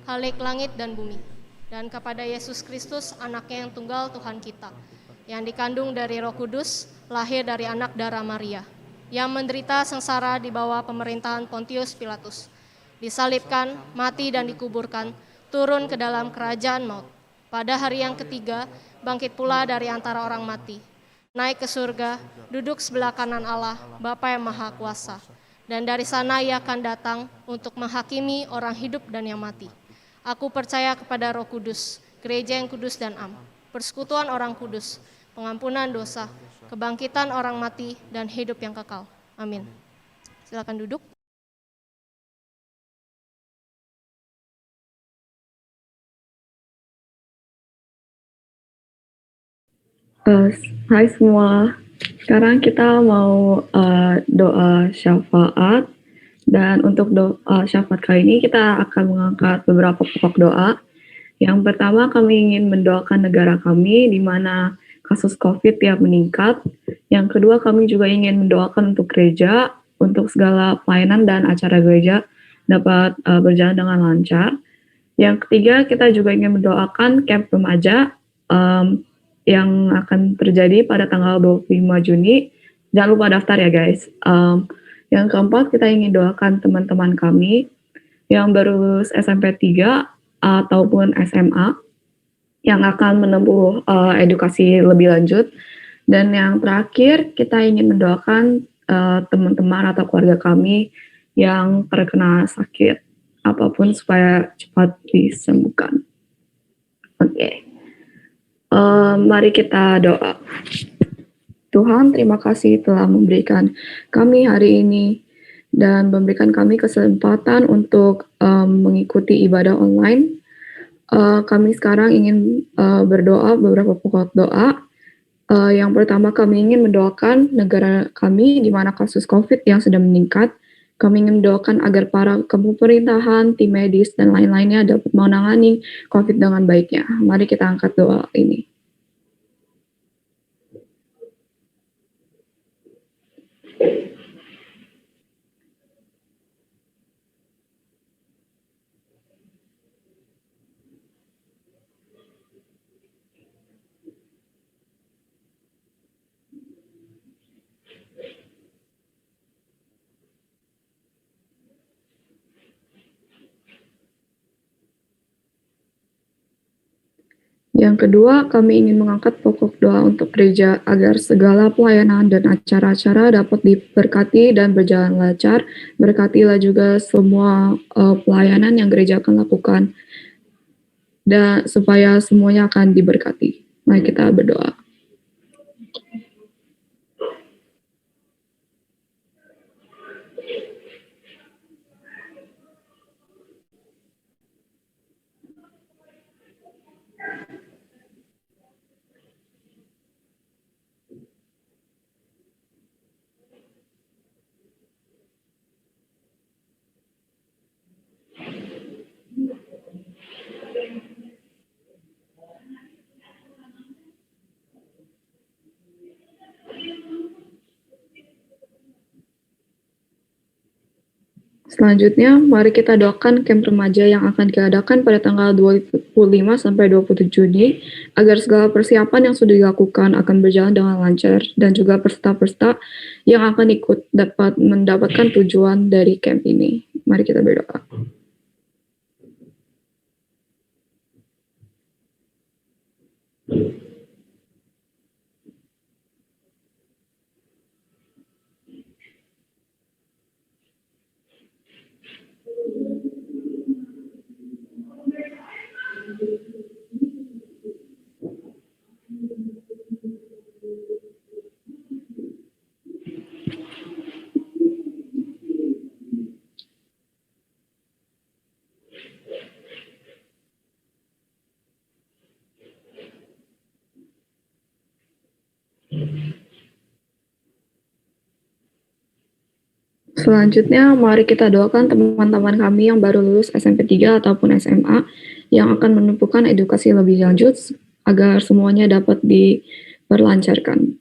Khalik langit dan bumi, dan kepada Yesus Kristus, anaknya yang tunggal Tuhan kita, yang dikandung dari Roh Kudus, lahir dari anak darah Maria, yang menderita sengsara di bawah pemerintahan Pontius Pilatus, disalibkan, mati dan dikuburkan, turun ke dalam kerajaan maut. Pada hari yang ketiga, bangkit pula dari antara orang mati, naik ke surga, duduk sebelah kanan Allah, Bapa yang Maha Kuasa. Dan dari sana ia akan datang untuk menghakimi orang hidup dan yang mati. Aku percaya kepada Roh Kudus, gereja yang kudus dan am, persekutuan orang kudus, pengampunan dosa, kebangkitan orang mati, dan hidup yang kekal. Amin. Silakan duduk. Hai semua, sekarang kita mau doa syafaat, dan untuk doa syafaat kali ini kita akan mengangkat beberapa pokok doa. Yang pertama, kami ingin mendoakan negara kami di mana kasus COVID tiap meningkat. Yang kedua, kami juga ingin mendoakan untuk gereja, untuk segala pelayanan dan acara gereja dapat berjalan dengan lancar. Yang ketiga, kita juga ingin mendoakan camp remaja yang akan terjadi pada tanggal 25 Juni. Jangan lupa daftar ya guys. Yang keempat, kita ingin doakan teman-teman kami yang baru SMP 3 ataupun SMA yang akan menempuh edukasi lebih lanjut. Dan yang terakhir, kita ingin mendoakan teman-teman atau keluarga kami yang terkena sakit apapun supaya cepat disembuhkan. Oke. Mari kita doa. Tuhan, terima kasih telah memberikan kami hari ini dan memberikan kami kesempatan untuk mengikuti ibadah online. Kami sekarang ingin berdoa beberapa pokok doa. Yang pertama, kami ingin mendoakan negara kami di mana kasus COVID yang sedang meningkat. Kami ingin mendoakan agar para pemerintahan, tim medis, dan lain-lainnya dapat menangani COVID dengan baiknya. Mari kita angkat doa ini. Yang kedua, kami ingin mengangkat pokok doa untuk gereja agar segala pelayanan dan acara-acara dapat diberkati dan berjalan lancar. Berkatilah juga semua pelayanan yang gereja akan lakukan dan supaya semuanya akan diberkati. Mari kita berdoa. Selanjutnya, mari kita doakan camp remaja yang akan diadakan pada tanggal 25 sampai 27 Juni, agar segala persiapan yang sudah dilakukan akan berjalan dengan lancar, dan juga peserta-peserta yang akan ikut dapat mendapatkan tujuan dari camp ini. Mari kita berdoa. Selanjutnya, mari kita doakan teman-teman kami yang baru lulus SMP 3 ataupun SMA yang akan menempuhkan edukasi lebih lanjut agar semuanya dapat diperlancarkan.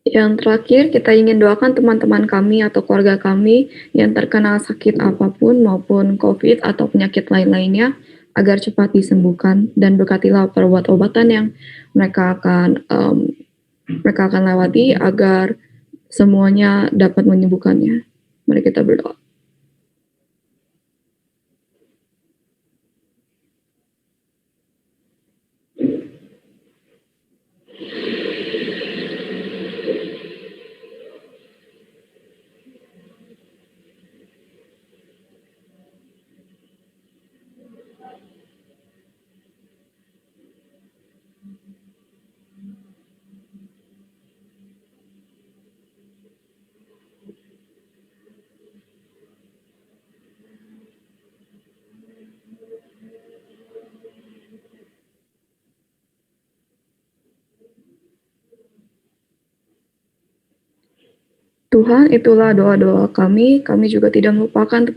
Yang terakhir, kita ingin doakan teman-teman kami atau keluarga kami yang terkena sakit apapun maupun COVID atau penyakit lain-lainnya agar cepat disembuhkan dan berkatilah perobat-obatan yang mereka akan lewati agar semuanya dapat menyembuhkannya. Mari kita berdoa. Tuhan, itulah doa-doa kami. Kami juga tidak melupakan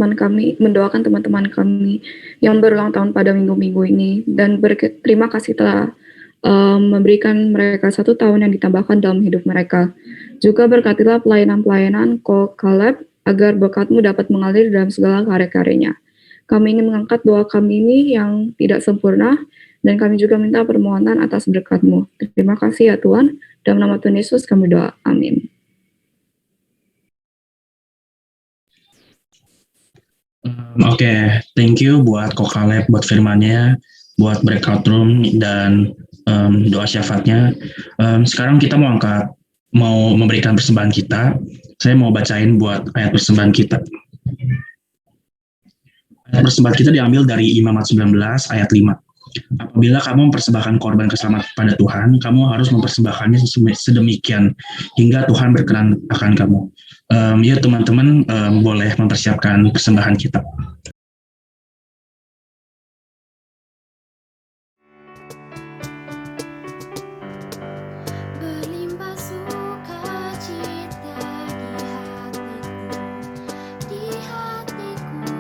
mendoakan teman-teman kami yang berulang tahun pada minggu-minggu ini. Dan berterima kasih telah memberikan mereka 1 tahun yang ditambahkan dalam hidup mereka. Juga berkatilah pelayanan-pelayanan Ko Caleb agar berkat-Mu dapat mengalir dalam segala karya-karyanya. Kami ingin mengangkat doa kami ini yang tidak sempurna, dan kami juga minta permohonan atas berkat-Mu. Terima kasih ya Tuhan. Dalam nama Tuhan Yesus kami doa. Amin. Oke, thank you buat Ko Caleb, buat firmannya, buat breakout room, dan doa syafaatnya. Sekarang kita mau memberikan persembahan kita. Saya mau bacain buat ayat persembahan kita. Ayat persembahan kita diambil dari Imamat 19 ayat 5. Apabila kamu mempersembahkan korban keselamatan pada Tuhan, kamu harus mempersembahkannya sedemikian hingga Tuhan berkenan akan kamu. Ya teman-teman, boleh mempersiapkan persembahan kita. Berlimpah sukacita di hatiku,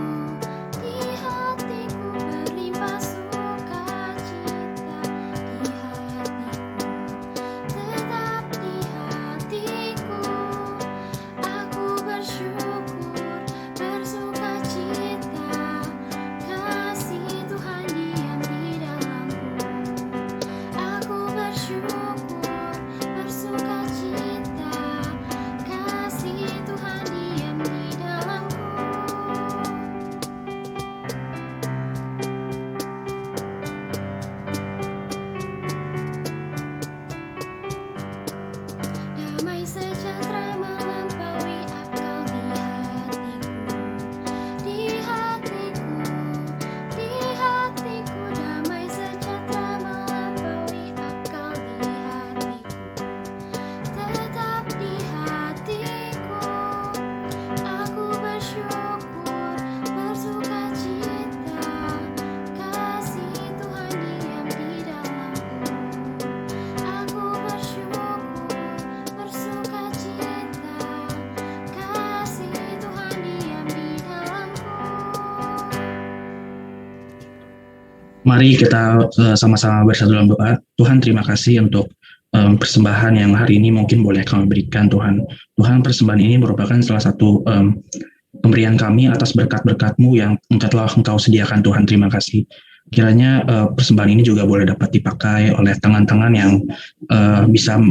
berlimpah sukacita di hatiku, tetap di hatiku. Aku bersyukur, bersukacita, kasih Tuhan diam di dalamku. Aku bersyukur, bersukacita, kasih Tuhan diam di dalamku. Damai sejahtera melampaui akal di hatiku, damai sejahtera melampaui akal di hatiku, tetap di hatiku. Aku bersyukur, bersukacita, kasih Tuhan diam di dalamku. Aku bersyukur, bersukacita, kasih Tuhan diam di dalamku. Mari kita sama-sama bersatu dalam doa. Tuhan, terima kasih untuk persembahan yang hari ini mungkin boleh kami berikan, Tuhan. Tuhan, persembahan ini merupakan salah satu pemberian kami atas berkat-berkat-Mu yang telah Engkau sediakan, Tuhan. Terima kasih. Kiranya persembahan ini juga boleh dapat dipakai oleh tangan-tangan yang bisa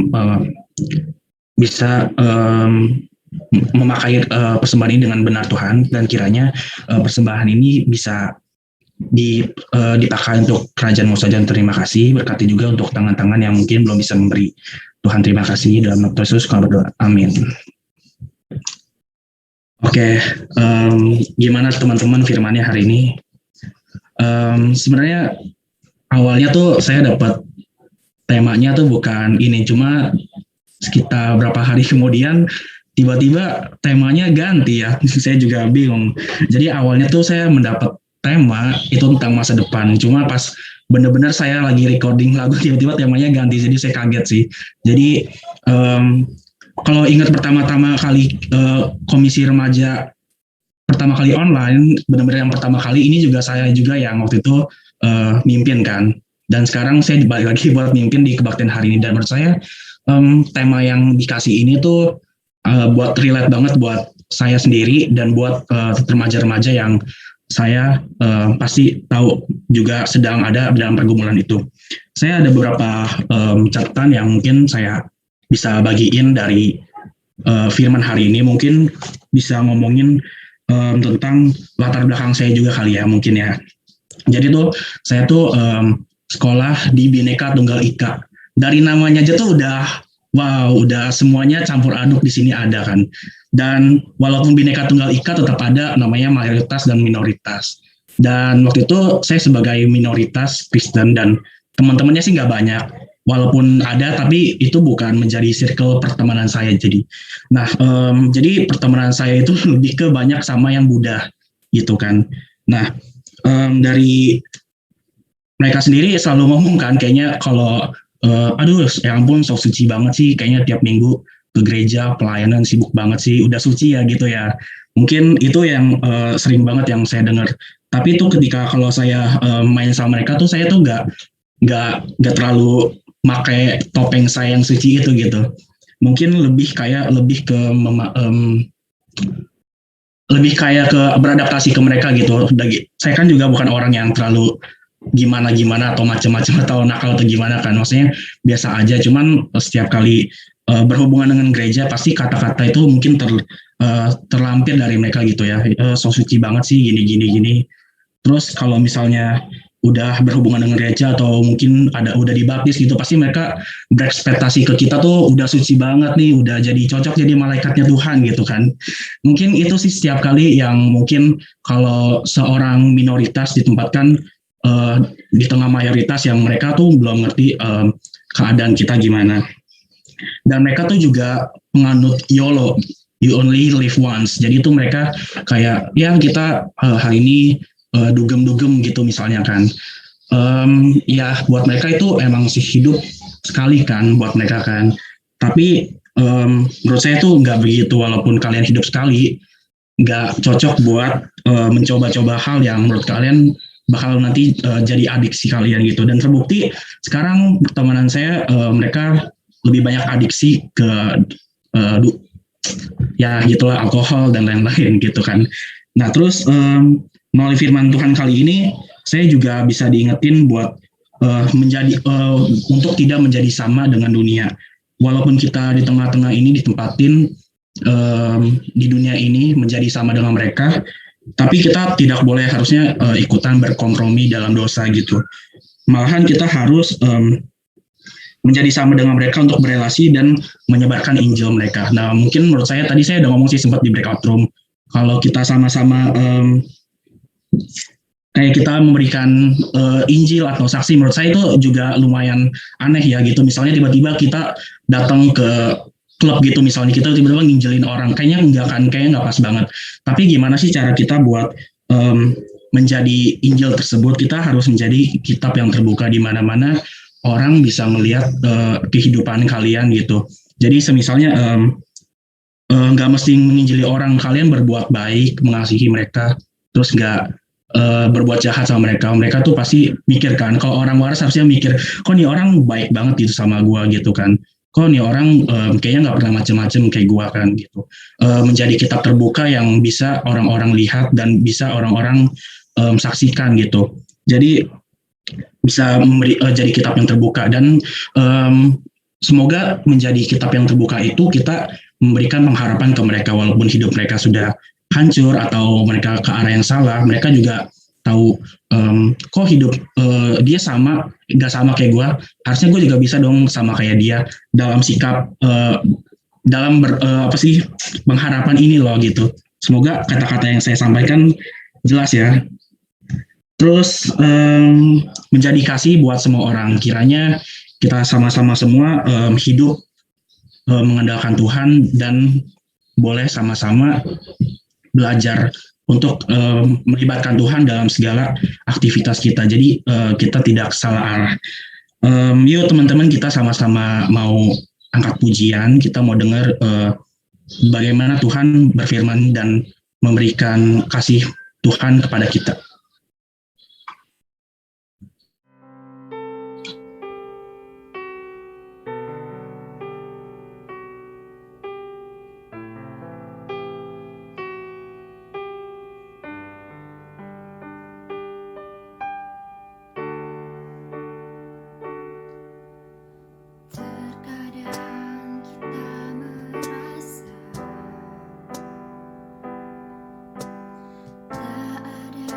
memakai persembahan ini dengan benar Tuhan, dan kiranya persembahan ini bisa dipakai untuk kerajaan-Mu saja. Terima kasih, berkati juga untuk tangan-tangan yang mungkin belum bisa memberi. Tuhan terima kasih, dalam nama Yesus kami berdoa, amin. Oke, gimana teman-teman firmannya hari ini? Sebenarnya awalnya tuh saya dapat temanya tuh bukan ini, cuma sekitar berapa hari kemudian tiba-tiba temanya ganti ya. Saya juga bingung. Jadi awalnya tuh saya mendapat tema itu tentang masa depan, cuma pas benar-benar saya lagi recording lagu tiba-tiba temanya ganti, jadi saya kaget sih. Jadi kalau ingat pertama-tama kali komisi remaja pertama kali online, benar-benar yang pertama kali ini juga saya juga yang waktu itu mimpin kan, dan sekarang saya balik lagi buat mimpin di kebaktian hari ini. Dan menurut saya tema yang dikasih ini tuh buat relate banget buat saya sendiri dan buat remaja-remaja yang saya pasti tahu juga sedang ada dalam pergumulan itu. Saya ada beberapa catatan yang mungkin saya bisa bagiin dari firman hari ini. Mungkin bisa ngomongin tentang latar belakang saya juga kali ya, mungkin ya. Jadi tuh saya tuh sekolah di Bhinneka Tunggal Ika. Dari namanya aja tuh udah semuanya campur aduk di sini ada kan. Dan walaupun Bhinneka Tunggal Ika tetap ada namanya mayoritas dan minoritas. Dan waktu itu saya sebagai minoritas Kristen dan teman-temannya sih nggak banyak. Walaupun ada, tapi itu bukan menjadi circle pertemanan saya. Jadi pertemanan saya itu lebih ke banyak sama yang Buddha gitu kan. Nah, dari mereka sendiri selalu ngomong kan, kayaknya kalau aduh ya ampun sok suci banget sih, kayaknya tiap minggu ke gereja pelayanan sibuk banget sih, udah suci ya gitu ya. Mungkin itu yang sering banget yang saya dengar. Tapi itu ketika kalau saya main sama mereka tuh saya tuh nggak terlalu pakai topeng saya yang suci itu gitu. Mungkin lebih kayak ke beradaptasi ke mereka gitu. Saya kan juga bukan orang yang terlalu gimana atau macam-macam atau nakal atau gimana kan. Maksudnya biasa aja. Cuman setiap kali berhubungan dengan gereja pasti kata-kata itu mungkin terlampir dari mereka gitu ya. So suci banget sih gini. Terus kalau misalnya udah berhubungan dengan gereja atau mungkin udah dibaptis gitu, pasti mereka berekspektasi ke kita tuh udah suci banget nih, udah jadi cocok jadi malaikatnya Tuhan gitu kan. Mungkin itu sih setiap kali yang mungkin kalau seorang minoritas ditempatkan di tengah mayoritas yang mereka tuh belum ngerti keadaan kita gimana. Dan mereka tuh juga penganut YOLO, you only live once. Jadi itu mereka kayak ya kita hari ini dugem gitu misalnya kan. Ya buat mereka itu emang sih hidup sekali kan buat mereka kan. Tapi menurut saya tuh nggak begitu. Walaupun kalian hidup sekali, nggak cocok buat mencoba-coba hal yang menurut kalian bakal nanti jadi adiksi kalian gitu. Dan terbukti sekarang pertemanan saya mereka lebih banyak adiksi ke ya gitulah, alkohol dan lain-lain gitu kan. Nah terus melalui firman Tuhan kali ini saya juga bisa diingetin buat untuk tidak menjadi sama dengan dunia. Walaupun kita di tengah-tengah ini ditempatin di dunia ini menjadi sama dengan mereka, tapi kita tidak boleh harusnya ikutan berkompromi dalam dosa gitu. Malahan kita harus menjadi sama dengan mereka untuk berelasi dan menyebarkan Injil mereka. Nah mungkin menurut saya tadi saya udah ngomong sih sempat di breakout room, kalau kita sama-sama kayak kita memberikan Injil atau saksi, menurut saya itu juga lumayan aneh ya gitu. Misalnya tiba-tiba kita datang ke klub gitu, misalnya kita tiba-tiba nginjelin orang, kayaknya nggak pas banget. Tapi gimana sih cara kita buat menjadi Injil tersebut? Kita harus menjadi kitab yang terbuka di mana-mana orang bisa melihat kehidupan kalian gitu. Jadi semisalnya nggak mesti menginjili orang, kalian berbuat baik, mengasihi mereka, terus nggak berbuat jahat sama mereka. Mereka tuh pasti mikir kan, kalau orang waras harusnya mikir, kok nih orang baik banget gitu sama gua gitu kan, kok nih orang kayaknya nggak pernah macem-macem kayak gua kan gitu. Menjadi kitab terbuka yang bisa orang-orang lihat dan bisa orang-orang saksikan gitu. Jadi bisa jadi kitab yang terbuka, dan semoga menjadi kitab yang terbuka itu kita memberikan pengharapan ke mereka walaupun hidup mereka sudah hancur atau mereka ke arah yang salah, mereka juga tahu kok hidup dia nggak sama kayak gue, harusnya gue juga bisa dong sama kayak dia dalam sikap pengharapan ini loh gitu. Semoga kata-kata yang saya sampaikan jelas ya. Terus menjadi kasih buat semua orang. Kiranya kita sama-sama semua hidup mengandalkan Tuhan dan boleh sama-sama belajar untuk melibatkan Tuhan dalam segala aktivitas kita. Jadi kita tidak salah arah. Yuk teman-teman, kita sama-sama mau angkat pujian. Kita mau dengar bagaimana Tuhan berfirman dan memberikan kasih Tuhan kepada kita. Terkadang kita merasa tak ada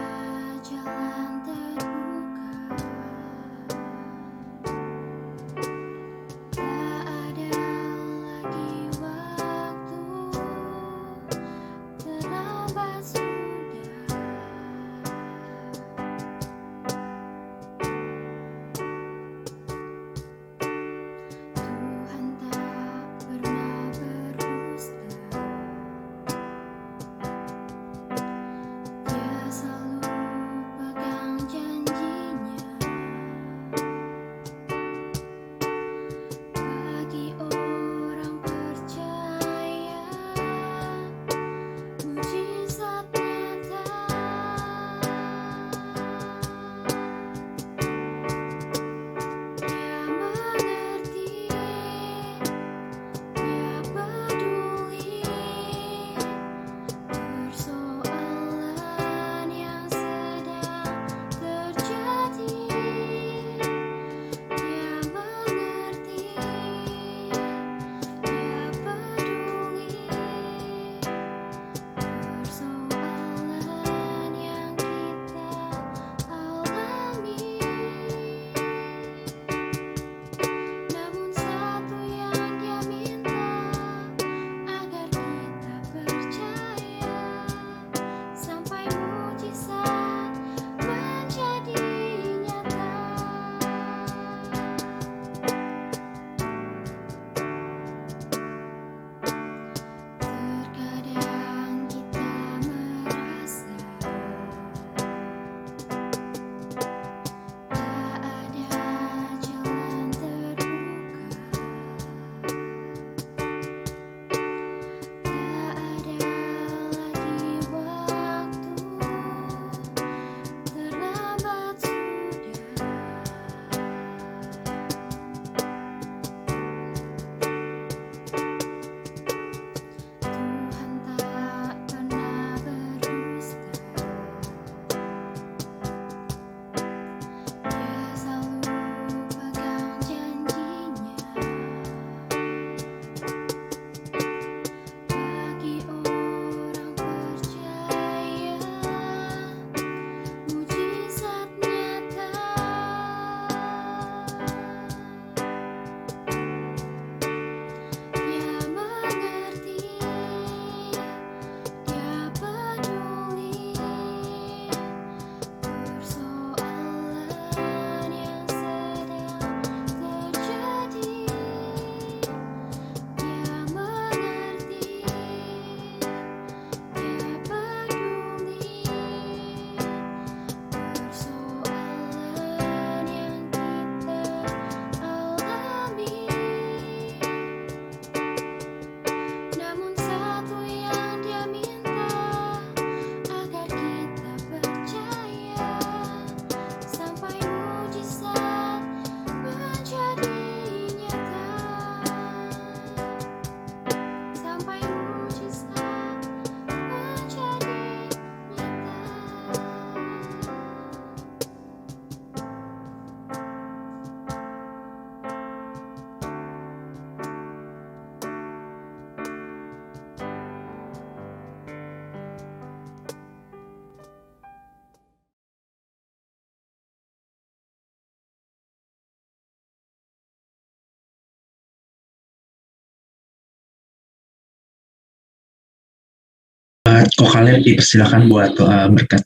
Kok kalian dipersilakan buat doa berkat.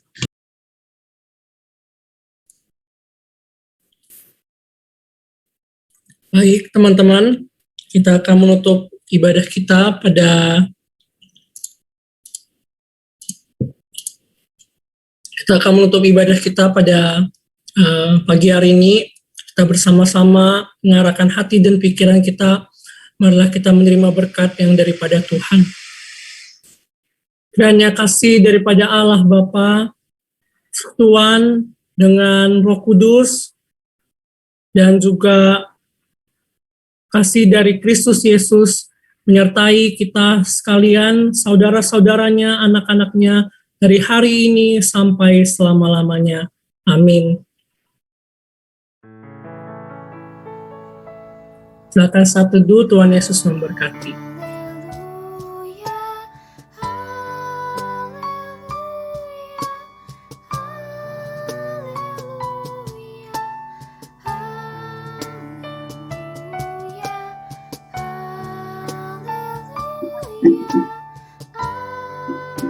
Baik, teman-teman, kita akan menutup ibadah kita pada pagi hari ini. Kita bersama-sama mengarahkan hati dan pikiran kita, marilah kita menerima berkat yang daripada Tuhan. Kiranya kasih daripada Allah Bapa, Tuhan dengan Roh Kudus, dan juga kasih dari Kristus Yesus menyertai kita sekalian, saudara-saudaranya, anak-anaknya, dari hari ini sampai selama-lamanya. Amin. Silakan saat teduh, Tuhan Yesus memberkati.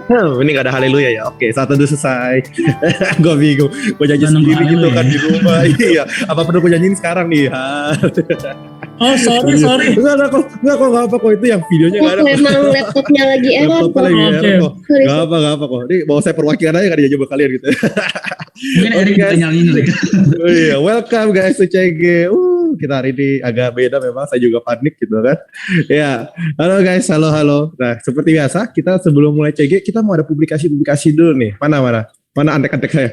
Haleluya, Ini gak ada haleluya ya. Oke, saat teduh selesai. Gue bingung. Gue nyanyi Nunggu sendiri gitu haleluya. kan di rumah. Iya. Apa perlu gue nyanyiin sekarang nih? Oh, sorry. Enggak apa kok itu yang videonya Oh, gak ada. emang laptopnya lagi error Laptopnya kok. lagi Oke. error kok. Sorry. Gak apa kok. Ini mau saya perwakilan aja gak dijawab kalian gitu. Mungkin Erik Oke, bisa guys. nyaliin Rick. Oh iya, welcome guys to CG. Kita hari ini agak beda memang, saya juga panik gitu kan. Ya, halo guys, halo. Nah, seperti biasa, kita sebelum mulai CG, kita mau ada publikasi dulu nih. Mana antek-antek saya.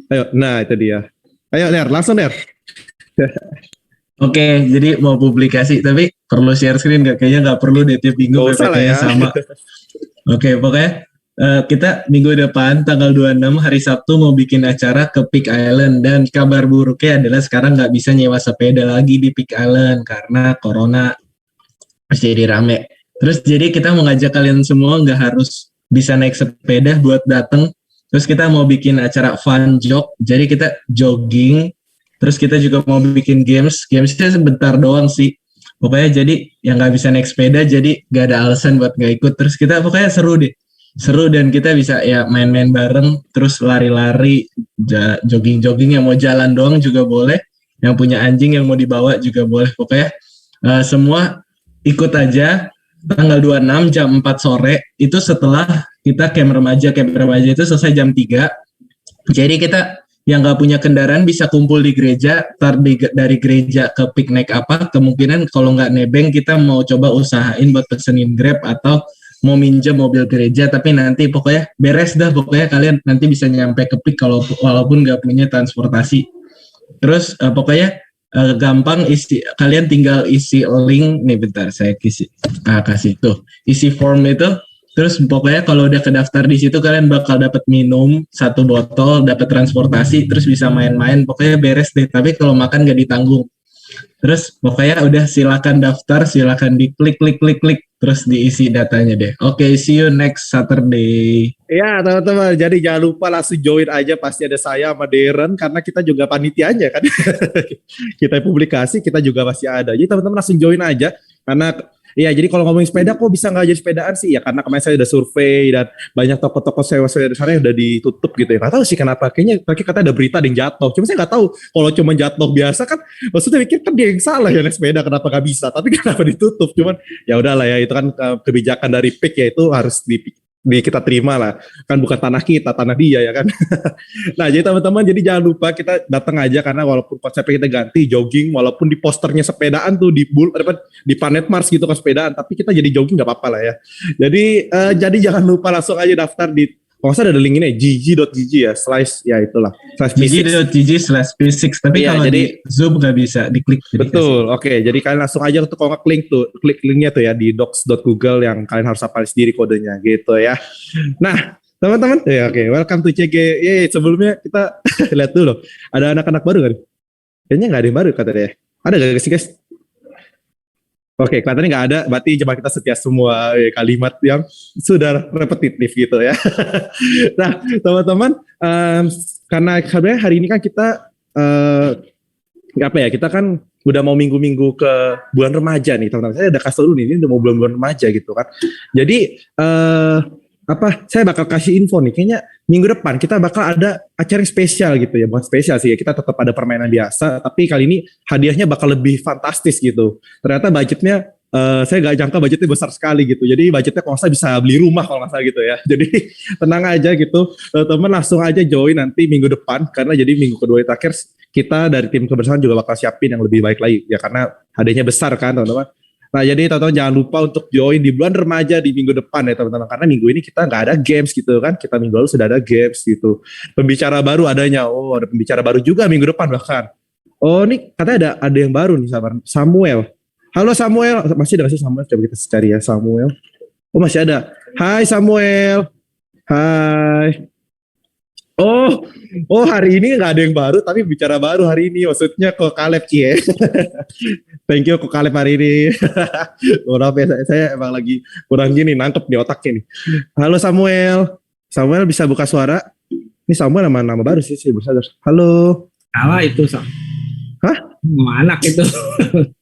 Ayo, nah itu dia. Ayo, Ner, langsung Ner. Oke, jadi mau publikasi, tapi perlu share screen nggak? Kayaknya nggak perlu deh, tiap minggu Gak usah lah PPT-nya ya. sama. Oke, pokoknya kita minggu depan tanggal 26 hari Sabtu mau bikin acara ke Peak Island, dan kabar buruknya adalah sekarang nggak bisa nyewa sepeda lagi di Peak Island karena corona masih jadi rame. Terus jadi kita mau ngajak kalian semua nggak harus bisa naik sepeda buat dateng. Terus kita mau bikin acara fun jog, jadi kita jogging. Terus kita juga mau bikin gamesnya sebentar doang sih. Pokoknya jadi yang nggak bisa naik sepeda jadi nggak ada alasan buat nggak ikut. Terus kita pokoknya seru dan kita bisa ya main-main bareng, terus lari-lari, jogging-jogging, yang mau jalan doang juga boleh, yang punya anjing yang mau dibawa juga boleh. Pokoknya semua ikut aja tanggal 26 jam 4 sore, itu setelah kita camp remaja itu selesai jam 3. Jadi kita yang nggak punya kendaraan bisa kumpul di gereja, dari gereja ke piknik apa, kemungkinan kalau nggak nebeng kita mau coba usahain buat pesenin Grab atau mau minjem mobil gereja, tapi nanti pokoknya beres dah, pokoknya kalian nanti bisa nyampe ke Pik walaupun nggak punya transportasi. Terus pokoknya gampang, kalian tinggal isi link nih, bentar saya kasih tuh, isi form itu. Terus pokoknya kalau udah kedaftar di situ kalian bakal dapat minum 1 botol, dapat transportasi, terus bisa main-main, pokoknya beres deh. Tapi kalau makan nggak ditanggung. Terus pokoknya udah silakan daftar, silakan diklik, terus diisi datanya deh. Oke, see you next Saturday. Ya teman-teman, jadi jangan lupa langsung join aja, pasti ada saya sama Darren, karena kita juga panitianya kan. Kita publikasi, kita juga pasti ada. Jadi teman-teman langsung join aja, karena ya jadi kalau ngomongin sepeda kok bisa nggak jadi sepedaan sih ya, karena kemarin saya udah survei dan banyak toko-toko sewa-sewa di sana yang udah ditutup gitu ya. Nggak tahu sih kenapa, kayaknya katanya ada berita ada yang jatuh. Cuma saya nggak tahu, kalau cuma jatuh biasa kan, maksudnya mikir kan dia yang salah ya naik sepeda, kenapa nggak bisa, tapi kenapa ditutup. Cuman ya udahlah ya, itu kan kebijakan dari PIK ya, itu harus kita terima lah, kan bukan tanah kita, tanah dia ya kan. Nah jadi teman-teman, jadi jangan lupa kita datang aja, karena walaupun konsepnya kita ganti jogging, walaupun di posternya sepedaan tuh di Planet Mars gitu kan sepedaan, tapi kita jadi jogging nggak apa-apa lah ya. Jadi jangan lupa langsung aja daftar di, kalau nggak salah ada link ini gg.gg ya, gg.gg/physics, tapi Iya, kalau jadi di Zoom nggak bisa diklik. betul, oke. Jadi kalian langsung aja tuh, kalau nggak klik linknya tuh ya di docs.google yang kalian harus hafal sendiri kodenya gitu ya. Nah teman-teman, ya oke, welcome to CG. Sebelumnya kita lihat dulu, ada anak-anak baru kan? Kayaknya nggak ada yang baru katanya. Ada nggak sih guys? Oke, kelihatannya nggak ada, berarti jemaat kita setia semua, kalimat yang sudah repetitif gitu ya. Nah, teman-teman, karena sebenarnya hari ini kan kita, kita kan udah mau minggu-minggu ke bulan remaja nih, teman-teman. Saya udah kasih dulu nih, ini udah mau bulan-bulan remaja gitu kan. Jadi, saya bakal kasih info nih, kayaknya minggu depan kita bakal ada acara yang spesial gitu ya, bukan spesial sih ya, kita tetap ada permainan biasa, tapi kali ini hadiahnya bakal lebih fantastis gitu. Ternyata budgetnya, saya gak jangka budgetnya besar sekali gitu, jadi budgetnya kalau nggak salah bisa beli rumah kalau nggak salah gitu ya. Jadi tenang aja gitu, teman-teman langsung aja join nanti minggu depan, karena jadi minggu kedua terakhir kita dari tim kebersamaan juga bakal siapin yang lebih baik lagi ya, karena hadiahnya besar kan teman-teman. Nah jadi teman-teman jangan lupa untuk join di bulan remaja di minggu depan ya teman-teman, karena minggu ini kita nggak ada games gitu kan, kita minggu lalu sudah ada games gitu. Pembicara baru adanya, ada pembicara baru juga minggu depan bahkan. Oh ini katanya ada yang baru nih, Samuel. Halo Samuel, masih ada sih Samuel? Coba kita cari ya Samuel. Oh masih ada. Hai Samuel. Hai. Oh hari ini nggak ada yang baru, tapi bicara baru hari ini, maksudnya kok Kaleb Cie. Thank you kok Kaleb hari ini. Maaf ya, saya emang lagi kurang gini nangkep di otaknya nih. Halo Samuel. Samuel bisa buka suara? Ini Samuel nama baru sih, saya baru sadar. Halo. Salah itu, Sam. Hah? Anak itu.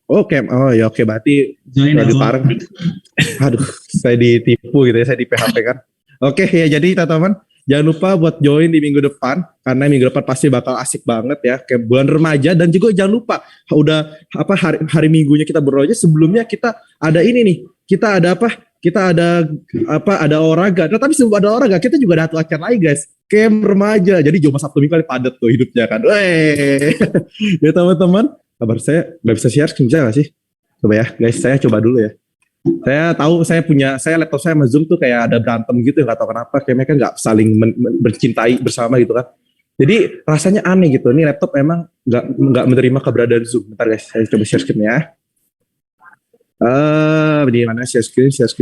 Oke, ya oke, berarti di pareng. Aduh, saya ditipu gitu ya, saya di PHP kan. Oke ya, jadi teman-teman jangan lupa buat join di minggu depan, karena minggu depan pasti bakal asik banget ya, kayak bulan remaja. Dan juga jangan lupa udah hari minggunya kita berolahraga, sebelumnya kita ada ini nih, kita ada olahraga. Nah tapi sebelum ada olahraga kita juga ada acara lagi guys, camp remaja. Jadi Jumat Sabtu Minggu kali padat tuh hidupnya kan. Ya teman-teman, kabar saya nggak bisa share screen bisa nggak sih? Coba ya guys, saya coba dulu ya. Saya tahu saya laptop saya sama Zoom tuh kayak ada berantem gitu, nggak tahu kenapa, kayak mereka nggak saling bercintai bersama gitu kan. Jadi rasanya aneh gitu. Ini laptop memang nggak menerima keberadaan Zoom. Bentar guys, saya coba share screen ya. Di mana share screen 1.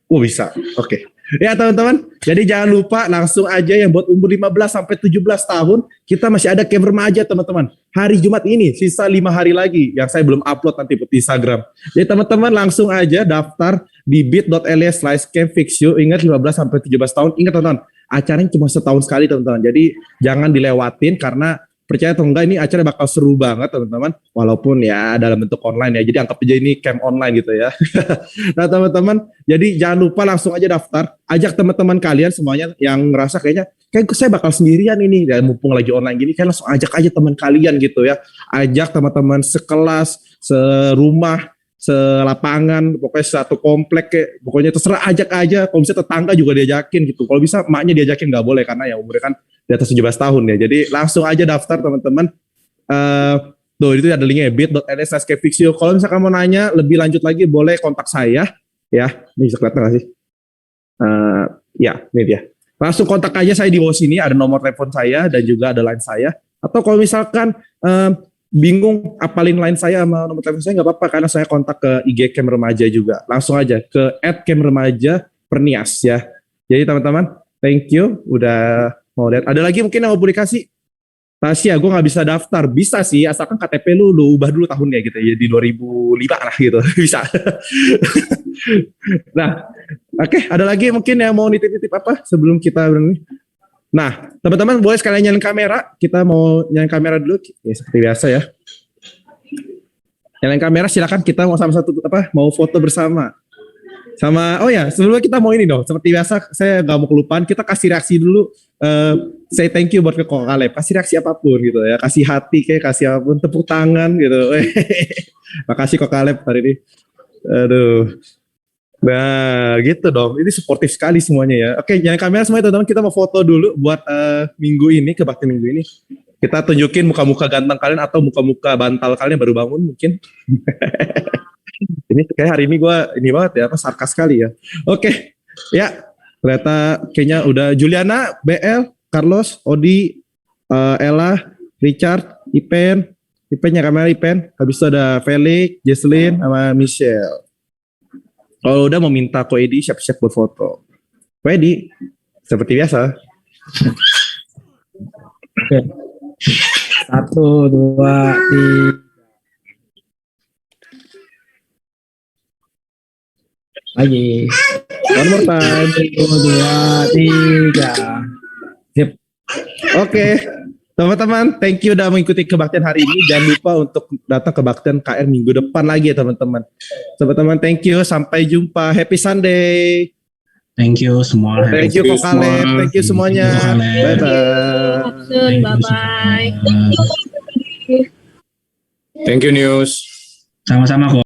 Oh bisa. Oke. Ya teman-teman, jadi jangan lupa langsung aja yang buat umur 15 sampai 17 tahun, kita masih ada camp remaja teman-teman. Hari Jumat ini, sisa 5 hari lagi, yang saya belum upload nanti di Instagram. Jadi teman-teman langsung aja daftar di bit.ly/campfixyou. Ingat 15 sampai 17 tahun, ingat teman-teman, acaranya cuma setahun sekali teman-teman. Jadi jangan dilewatin, karena percaya atau enggak ini acara bakal seru banget teman-teman, walaupun ya dalam bentuk online ya, jadi anggap aja ini camp online gitu ya. Nah teman-teman, jadi jangan lupa langsung aja daftar, ajak teman-teman kalian semuanya yang ngerasa kayak saya bakal sendirian ini, dan mumpung lagi online gini, kan langsung ajak aja teman kalian gitu ya, ajak teman-teman sekelas, serumah, selapangan, pokoknya satu komplek, kayak pokoknya terserah, ajak aja. Kalau bisa tetangga juga diajakin gitu, kalau bisa emaknya diajakin, nggak boleh karena ya umurnya kan di atas 17 tahun ya. Jadi langsung aja daftar teman-teman. Tuh itu ada linknya, bit.ly/campfixyou. Kalau misalkan mau nanya lebih lanjut lagi, boleh kontak saya ya. Ini bisa kelihatan nggak sih? Ya ini dia. Langsung kontak aja saya di bawah sini, ada nomor telepon saya dan juga ada line saya. Atau kalau misalkan bingung apalin line saya sama nomor telepon saya, nggak apa-apa, karena saya kontak ke IG Camp Remaja juga. Langsung aja ke @campremaja_pernias ya. Jadi teman-teman, thank you udah mau lihat. Ada lagi mungkin yang mau publikasi? Tasya, gue nggak bisa daftar. Bisa sih, asalkan KTP lu ubah dulu tahunnya gitu ya, di 2005 lah gitu. Bisa. Nah, oke, ada lagi mungkin yang mau nitip-nitip apa sebelum kita berani? Nah, teman-teman boleh sekalian nyalain kamera. Kita mau nyalain kamera dulu, ya, seperti biasa ya. Nyalain kamera, silakan, kita mau mau foto bersama. Sama, oh ya, sebelumnya kita mau ini dong, seperti biasa, saya nggak mau kelupaan, kita kasih reaksi dulu, say thank you buat ke Kok Kaleb, kasih reaksi apapun gitu ya, kasih hati kayak, kasih apapun, tepuk tangan gitu. Makasih Kok Kaleb hari ini. Aduh. Nah gitu dong, ini suportif sekali semuanya ya. Oke, jangan kamera semuanya teman-teman, kita mau foto dulu buat minggu ini, kebaktian minggu ini. Kita tunjukin muka-muka ganteng kalian atau muka-muka bantal kalian baru bangun mungkin. Ini kayak hari ini gue ini banget ya, sarkas sekali ya. Oke, ya ternyata kayaknya udah Juliana, BL, Carlos, Odi, Ella, Richard, Ipennya kamera Ipen, habis itu ada Felix, Jesslyn, sama Michelle. Kalau udah mau minta Ko Edi siap-siap buat foto. Ko Edi, seperti biasa. Oke. 1, 2, 3. Lagi. One more time. 1, 2, 3. Sip. Oke. Teman-teman, thank you udah mengikuti kebaktian hari ini. Jangan lupa untuk datang kebaktian KR minggu depan lagi ya teman-teman. Teman-teman, thank you. Sampai jumpa. Happy Sunday. Thank you semua. Thank you Kok Kaleb, thank you semuanya. Thank you, Kaleb. Bye bye. Bye-bye. Thank you News. Sama-sama kok.